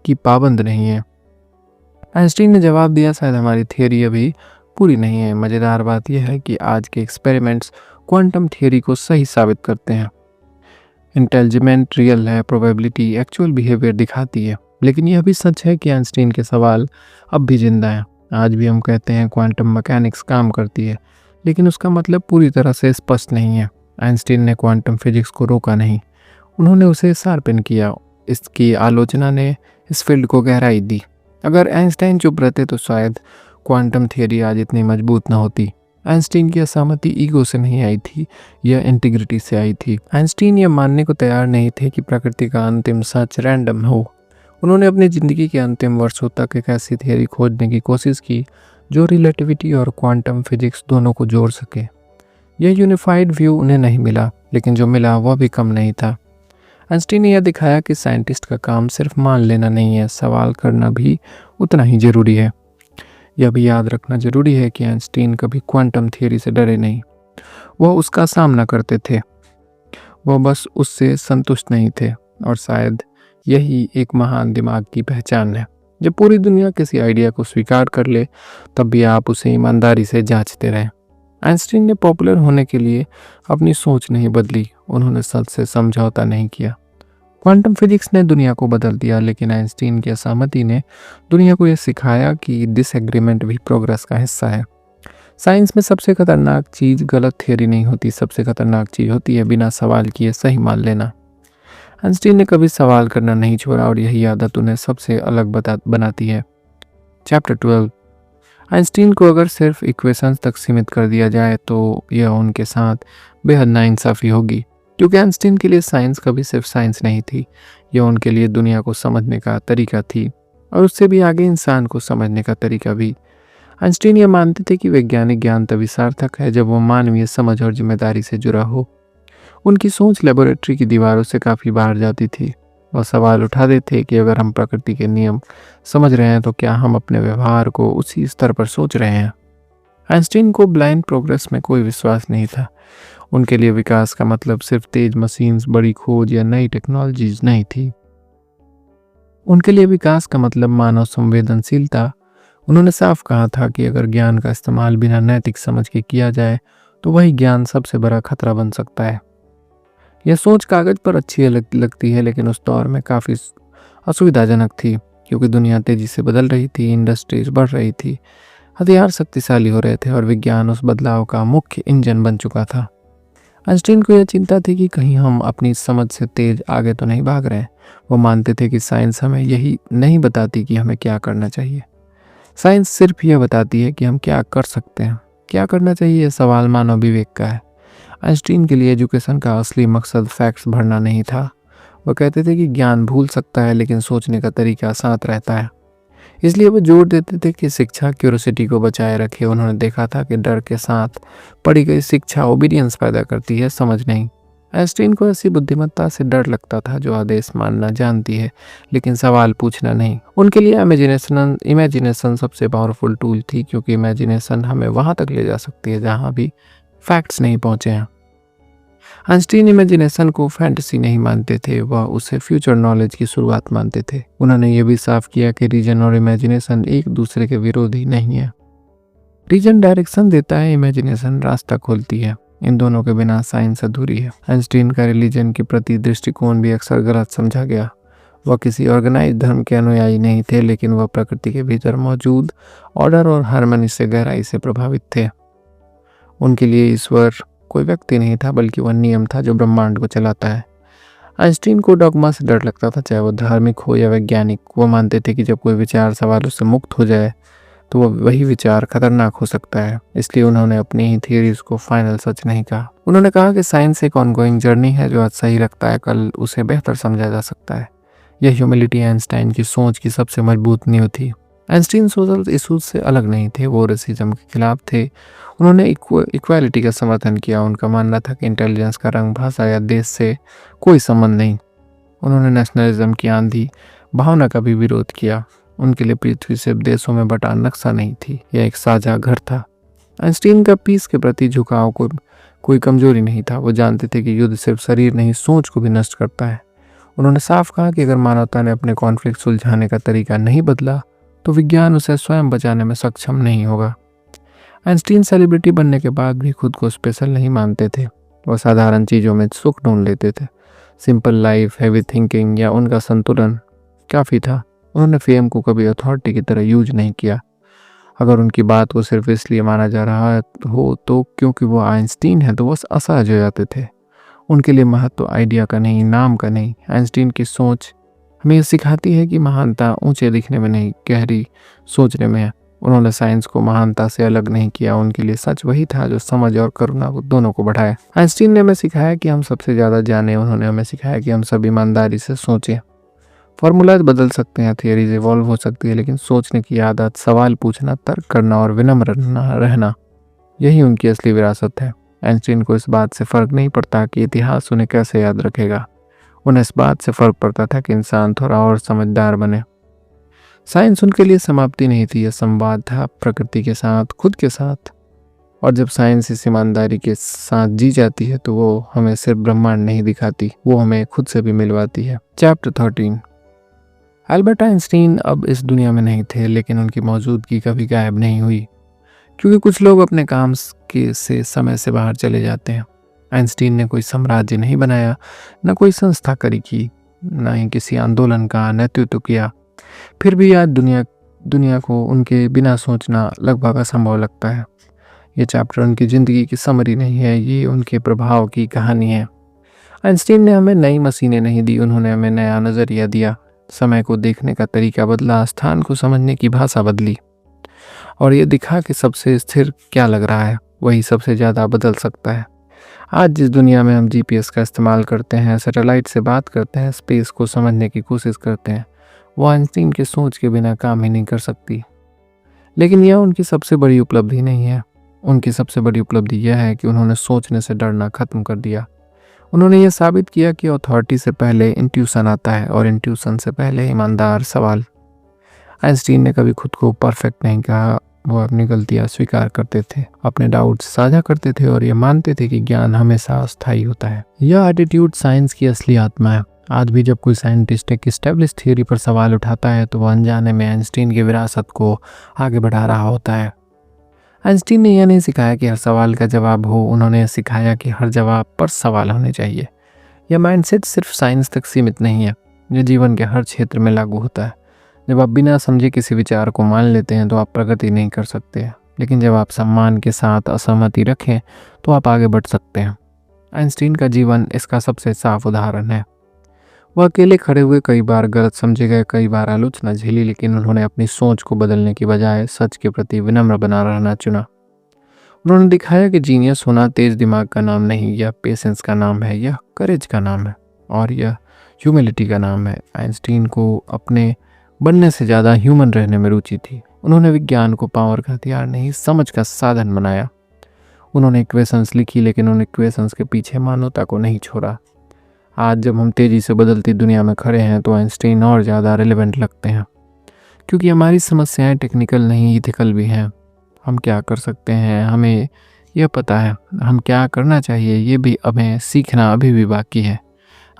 की पाबंद नहीं है। आइंस्टीन ने जवाब दिया, शायद हमारी थियोरी अभी पूरी नहीं है। मज़ेदार बात यह है कि आज के एक्सपेरिमेंट्स क्वांटम थियोरी को सही साबित करते हैं। इंटेलिजेंट रियल है, प्रोबेबिलिटी एक्चुअल बिहेवियर दिखाती है। लेकिन यह भी सच है कि आइंस्टीन के सवाल अब भी जिंदा हैं। आज भी हम कहते हैं क्वांटम मैकेनिक्स काम करती है, लेकिन उसका मतलब पूरी तरह से स्पष्ट नहीं है। आइंस्टीन ने क्वांटम फिजिक्स को रोका नहीं, उन्होंने उसे शार्पन किया। इसकी आलोचना ने इस फील्ड को गहराई दी। अगर आइंस्टाइन चुप रहते तो शायद क्वांटम थियोरी आज इतनी मजबूत न होती। आइंस्टीन की असहमति ईगो से नहीं आई थी, यह इंटीग्रिटी से आई थी। आइंस्टीन यह मानने को तैयार नहीं थे कि प्रकृति का अंतिम सच रैंडम हो। उन्होंने अपनी ज़िंदगी के अंतिम वर्षों तक एक ऐसी थियोरी खोजने की कोशिश की जो रिलेटिविटी और क्वांटम फिजिक्स दोनों को जोड़ सके। यह यूनिफाइड व्यू उन्हें नहीं मिला, लेकिन जो मिला वह भी कम नहीं था। आइंस्टीन ने यह दिखाया कि साइंटिस्ट का काम सिर्फ मान लेना नहीं है, सवाल करना भी उतना ही जरूरी है। यह भी याद रखना जरूरी है कि आइंस्टीन कभी क्वांटम थियरी से डरे नहीं। वह उसका सामना करते थे, वह बस उससे संतुष्ट नहीं थे, और शायद यही एक महान दिमाग की पहचान है। जब पूरी दुनिया किसी आइडिया को स्वीकार कर ले, तब भी आप उसे ईमानदारी से जांचते रहें। आइंस्टीन ने पॉपुलर होने के लिए अपनी सोच नहीं बदली, उन्होंने सच से समझौता नहीं किया। क्वांटम फिजिक्स ने दुनिया को बदल दिया, लेकिन आइंस्टीन की असहमति ने दुनिया को यह सिखाया कि डिसएग्रीमेंट भी प्रोग्रेस का हिस्सा है। साइंस में सबसे खतरनाक चीज़ गलत थियरी नहीं होती, सबसे खतरनाक चीज़ होती है बिना सवाल किए सही मान लेना। आइंस्टीन ने कभी सवाल करना नहीं छोड़ा, और यही आदत उन्हें सबसे अलग बनाती है। चैप्टर 12। आइंस्टीन को अगर सिर्फ इक्वेशंस तक सीमित कर दिया जाए तो यह उनके साथ बेहद नाइंसाफ़ी होगी, क्योंकि आइंस्टीन के लिए साइंस कभी सिर्फ साइंस नहीं थी, यह उनके लिए दुनिया को समझने का तरीका थी, और उससे भी आगे इंसान को समझने का तरीका भी। आइंस्टीन ये मानते थे कि वैज्ञानिक ज्ञान तभी सार्थक है जब वो मानवीय समझ और जिम्मेदारी से जुड़ा हो। उनकी सोच लेबोरेटरी की दीवारों से काफ़ी बाहर जाती थी। वह सवाल उठाते थे कि अगर हम प्रकृति के नियम समझ रहे हैं तो क्या हम अपने व्यवहार को उसी स्तर पर सोच रहे हैं। आइंस्टीन को ब्लाइंड प्रोग्रेस में कोई विश्वास नहीं था। उनके लिए विकास का मतलब सिर्फ तेज मशीन्स, बड़ी खोज या नई टेक्नोलॉजीज नहीं थी। उनके लिए विकास का मतलब मानव संवेदनशीलता। उन्होंने साफ कहा था कि अगर ज्ञान का इस्तेमाल बिना नैतिक समझ के किया जाए तो वही ज्ञान सबसे बड़ा खतरा बन सकता है। यह सोच कागज पर अच्छी लगती है, लेकिन उस दौर में काफ़ी असुविधाजनक थी, क्योंकि दुनिया तेजी से बदल रही थी, इंडस्ट्रीज बढ़ रही थी, हथियार शक्तिशाली हो रहे थे, और विज्ञान उस बदलाव का मुख्य इंजन बन चुका था। आइंस्टीन को यह चिंता थी कि कहीं हम अपनी समझ से तेज आगे तो नहीं भाग रहे हैं। वो मानते थे कि साइंस हमें यही नहीं बताती कि हमें क्या करना चाहिए, साइंस सिर्फ यह बताती है कि हम क्या कर सकते हैं। क्या करना चाहिए, यह सवाल मानव विवेक का है। आइंस्टीन के लिए एजुकेशन का असली मकसद फैक्ट्स भरना नहीं था। वह कहते थे कि ज्ञान भूल सकता है, लेकिन सोचने का तरीका साथ रहता है। इसलिए वो जोर देते थे कि शिक्षा क्यूरोसिटी को बचाए रखे। उन्होंने देखा था कि डर के साथ पढ़ी गई शिक्षा ओबीडियंस पैदा करती है, समझ नहीं। आइंस्टीन को ऐसी बुद्धिमत्ता से डर लगता था जो आदेश मानना जानती है लेकिन सवाल पूछना नहीं। उनके लिए इमेजिनेशन सबसे पावरफुल टूल थी, क्योंकि इमेजिनेशन हमें वहाँ तक ले जा सकती है जहाँ भी फैक्ट्स नहीं पहुँचे हैं। आइंस्टीन इमेजिनेशन को फैंटेसी नहीं मानते थे, वह उसे फ्यूचर नॉलेज की शुरुआत मानते थे। उन्होंने ये भी साफ किया कि रीजन और इमेजिनेशन एक दूसरे के विरोधी नहीं है। रीजन डायरेक्शन देता है, इमेजिनेशन रास्ता खोलती है। इन दोनों के बिना साइंस अधूरी है। आइंस्टीन का रिलीजन के प्रति दृष्टिकोण भी अक्सर गलत समझा गया। वह किसी ऑर्गेनाइज धर्म के अनुयायी नहीं थे, लेकिन वह प्रकृति के भीतर मौजूद ऑर्डर और हार्मनी से गहराई से प्रभावित थे। उनके लिए ईश्वर कोई व्यक्ति नहीं था, बल्कि वह नियम था जो ब्रह्मांड को चलाता है। आइंस्टीन को डॉगमा से डर लगता था, चाहे वह धार्मिक हो या वैज्ञानिक। वो मानते थे कि जब कोई विचार सवालों से मुक्त हो जाए तो वही विचार खतरनाक हो सकता है। इसलिए उन्होंने अपनी ही थियरीज को फाइनल सच नहीं कहा। उन्होंने कहा कि साइंस एक ऑनगोइंग जर्नी है, जो आज सही लगता है कल उसे बेहतर समझा जा सकता है। यह ह्यूमिलिटी आइंस्टाइन की सोच की सबसे मजबूत नींव थी। आइंस्टीन सोशल इशूज से अलग नहीं थे, वो रेसिज्म के खिलाफ थे। उन्होंने इक्वालिटी का समर्थन किया। उनका मानना था कि इंटेलिजेंस का रंग, भाषा या देश से कोई संबंध नहीं। उन्होंने नेशनलिज्म की आंधी भावना का भी विरोध किया। उनके लिए पृथ्वी सिर्फ देशों में बटा नक्शा नहीं थी, यह एक साझा घर था। आइंस्टीन का पीस के प्रति झुकाव को कोई कमजोरी नहीं था। वो जानते थे कि युद्ध सिर्फ शरीर नहीं, सोच को भी नष्ट करता है। उन्होंने साफ कहा कि अगर मानवता ने अपने कॉन्फ्लिक्ट सुलझाने का तरीका नहीं बदला तो विज्ञान उसे स्वयं बचाने में सक्षम नहीं होगा। आइंस्टीन सेलिब्रिटी बनने के बाद भी खुद को स्पेशल नहीं मानते थे। वह साधारण चीज़ों में सुख ढूंढ लेते थे। सिंपल लाइफ, हैवी थिंकिंग या उनका संतुलन काफ़ी था। उन्होंने फेम को कभी अथॉरिटी की तरह यूज नहीं किया। अगर उनकी बात को सिर्फ इसलिए माना जा रहा हो तो क्योंकि वो आइंस्टीन है तो वो असहज हो जाते थे। उनके लिए महत्व आइडिया का नहीं, नाम का नहीं। आइंस्टीन की सोच हमें यह सिखाती है कि महानता ऊंचे दिखने में नहीं, गहरी सोचने में है। उन्होंने साइंस को महानता से अलग नहीं किया। उनके लिए सच वही था जो समझ और करुणा को दोनों को बढ़ाए। आइंस्टीन ने हमें सिखाया कि हम सबसे ज़्यादा जाने, उन्होंने हमें सिखाया कि हम सब ईमानदारी से सोचें। फॉर्मूलाज बदल सकते हैं, थियरीज इवॉल्व हो सकती है, लेकिन सोचने की आदत, सवाल पूछना, तर्क करना और विनम्र रहना, यही उनकी असली विरासत है। आइंस्टीन को इस बात से फ़र्क नहीं पड़ता कि इतिहास उन्हें कैसे याद रखेगा। उन्हें इस बात से फ़र्क पड़ता था कि इंसान थोड़ा और समझदार बने। साइंस उनके लिए समाप्ति नहीं थी, यह संवाद था प्रकृति के साथ, खुद के साथ। और जब साइंस इस ईमानदारी के साथ जी जाती है तो वो हमें सिर्फ ब्रह्मांड नहीं दिखाती, वो हमें खुद से भी मिलवाती है। चैप्टर 13। एल्बर्ट आइंस्टीन अब इस दुनिया में नहीं थे, लेकिन उनकी मौजूदगी कभी गायब नहीं हुई, क्योंकि कुछ लोग अपने काम के से समय से बाहर चले जाते हैं। आइंस्टीन ने कोई साम्राज्य नहीं बनाया, न कोई संस्था खड़ी की, न ही किसी आंदोलन का नेतृत्व किया। फिर भी आज दुनिया को उनके बिना सोचना लगभग असंभव लगता है। ये चैप्टर उनकी ज़िंदगी की समरी नहीं है, ये उनके प्रभाव की कहानी है। आइंस्टीन ने हमें नई मशीनें नहीं दी, उन्होंने हमें नया नज़रिया दिया। समय को देखने का तरीका बदला, स्थान को समझने की भाषा बदली, और ये दिखा कि सबसे स्थिर क्या लग रहा है वही सबसे ज़्यादा बदल सकता है। आज जिस दुनिया में हम जीपीएस का इस्तेमाल करते हैं, सैटेलाइट से बात करते हैं, स्पेस को समझने की कोशिश करते हैं, वो आइंस्टीन के सोच के बिना काम ही नहीं कर सकती। लेकिन यह उनकी सबसे बड़ी उपलब्धि नहीं है। उनकी सबसे बड़ी उपलब्धि यह है कि उन्होंने सोचने से डरना ख़त्म कर दिया। उन्होंने ये साबित किया कि अथॉरिटी से पहले इंट्यूशन आता है, और इंट्यूशन से पहले ईमानदार सवाल। आइंस्टीन ने कभी खुद को परफेक्ट नहीं कहा, वो अपनी गलतियां स्वीकार करते थे, अपने डाउट्स साझा करते थे, और ये मानते थे कि ज्ञान हमेशा अस्थायी होता है। यह एटीट्यूड साइंस की असली आत्मा है। आज भी जब कोई साइंटिस्ट एक एस्टेब्लिश थियोरी पर सवाल उठाता है तो वह अनजाने में आइंस्टीन की विरासत को आगे बढ़ा रहा होता है। आइंस्टीन ने यह नहीं सिखाया कि हर सवाल का जवाब हो, उन्होंने सिखाया कि हर जवाब पर सवाल होने चाहिए। यह माइंडसेट सिर्फ साइंस तक सीमित नहीं है, यह जीवन के हर क्षेत्र में लागू होता है। जब आप बिना समझे किसी विचार को मान लेते हैं तो आप प्रगति नहीं कर सकते, लेकिन जब आप सम्मान के साथ असहमति रखें तो आप आगे बढ़ सकते हैं। आइंस्टीन का जीवन इसका सबसे साफ उदाहरण है। वह अकेले खड़े हुए, कई बार गलत समझे गए, कई बार आलोचना झेली, लेकिन उन्होंने अपनी सोच को बदलने की बजाय सच के प्रति विनम्र बना रहना चुना। उन्होंने दिखाया कि जीनियस होना तेज दिमाग का नाम नहीं, यह पेशेंस का नाम है, यह करेज का नाम है, और यह ह्यूमिलिटी का नाम है। आइंस्टीन को अपने बनने से ज़्यादा ह्यूमन रहने में रुचि थी। उन्होंने विज्ञान को पावर का हथियार नहीं, समझ का साधन बनाया। उन्होंने इक्वेशंस लिखी, लेकिन उन इक्वेशंस के पीछे मानवता को नहीं छोड़ा। आज जब हम तेज़ी से बदलती दुनिया में खड़े हैं तो आइंस्टीन और ज़्यादा रिलेवेंट लगते हैं, क्योंकि हमारी समस्याएं टेक्निकल नहीं, इथिकल भी हैं। हम क्या कर सकते हैं हमें यह पता है, हम क्या करना चाहिए ये भी हमें सीखना अभी भी बाकी है।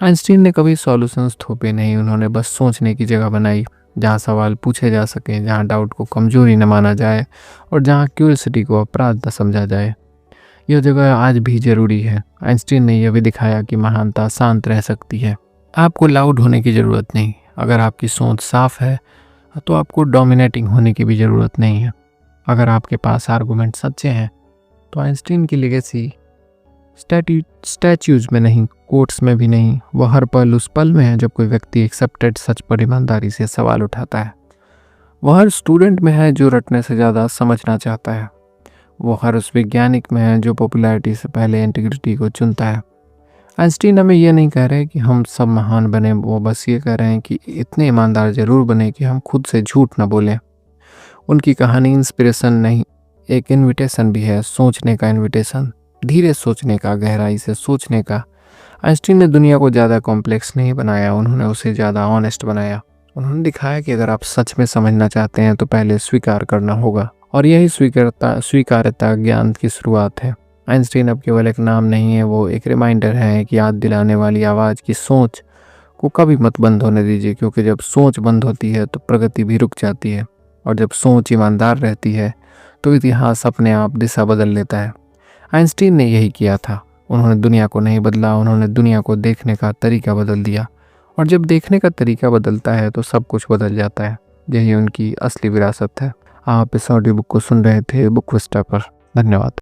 आइंस्टीन ने कभी सॉल्यूशंस थोपे नहीं, उन्होंने बस सोचने की जगह बनाई, जहाँ सवाल पूछे जा सकें, जहाँ डाउट को कमजोरी न माना जाए, और जहाँ क्यूरियोसिटी को अपराध न समझा जाए। यह जगह आज भी ज़रूरी है। आइंस्टीन ने यह भी दिखाया कि महानता शांत रह सकती है। आपको लाउड होने की ज़रूरत नहीं। अगर आपकी सोच साफ है तो आपको डोमिनेटिंग होने की भी ज़रूरत नहीं है। अगर आपके पास आर्गूमेंट सच्चे हैं तो आइंस्टीन की लेगेसी स्टैच्यूज में नहीं, कोट्स में भी नहीं, वह हर पल उस पल में है जब कोई व्यक्ति एक्सेप्टेड सच पर ईमानदारी से सवाल उठाता है। वह हर स्टूडेंट में है जो रटने से ज़्यादा समझना चाहता है। वो हर उस वैज्ञानिक में है जो पॉपुलैरिटी से पहले इंटीग्रिटी को चुनता है। आइंस्टीन हमें यह नहीं कह रहे कि हम सब महान बने, वो बस ये कह रहे हैं कि इतने ईमानदार ज़रूर बने कि हम खुद से झूठ न बोलें। उनकी कहानी इंस्पिरेशन नहीं, एक इन्विटेशन भी है, सोचने का इन्विटेशन, धीरे सोचने का, गहराई से सोचने का। आइंस्टीन ने दुनिया को ज़्यादा कॉम्प्लेक्स नहीं बनाया, उन्होंने उसे ज़्यादा ऑनेस्ट बनाया। उन्होंने दिखाया कि अगर आप सच में समझना चाहते हैं तो पहले स्वीकार करना होगा, और यही स्वीकार्यता ज्ञान की शुरुआत है। आइंस्टीन अब केवल एक नाम नहीं है, वो एक रिमाइंडर है कि याद दिलाने वाली आवाज़ की सोच को कभी मत बंद होने दीजिए, क्योंकि जब सोच बंद होती है तो प्रगति भी रुक जाती है, और जब सोच ईमानदार रहती है तो इतिहास अपने आप दिशा बदल लेता है। आइंस्टीन ने यही किया था। उन्होंने दुनिया को नहीं बदला, उन्होंने दुनिया को देखने का तरीका बदल दिया, और जब देखने का तरीका बदलता है तो सब कुछ बदल जाता है। यही उनकी असली विरासत है। आप इस ऑडियो बुक को सुन रहे थे बुक विस्टा पर। धन्यवाद।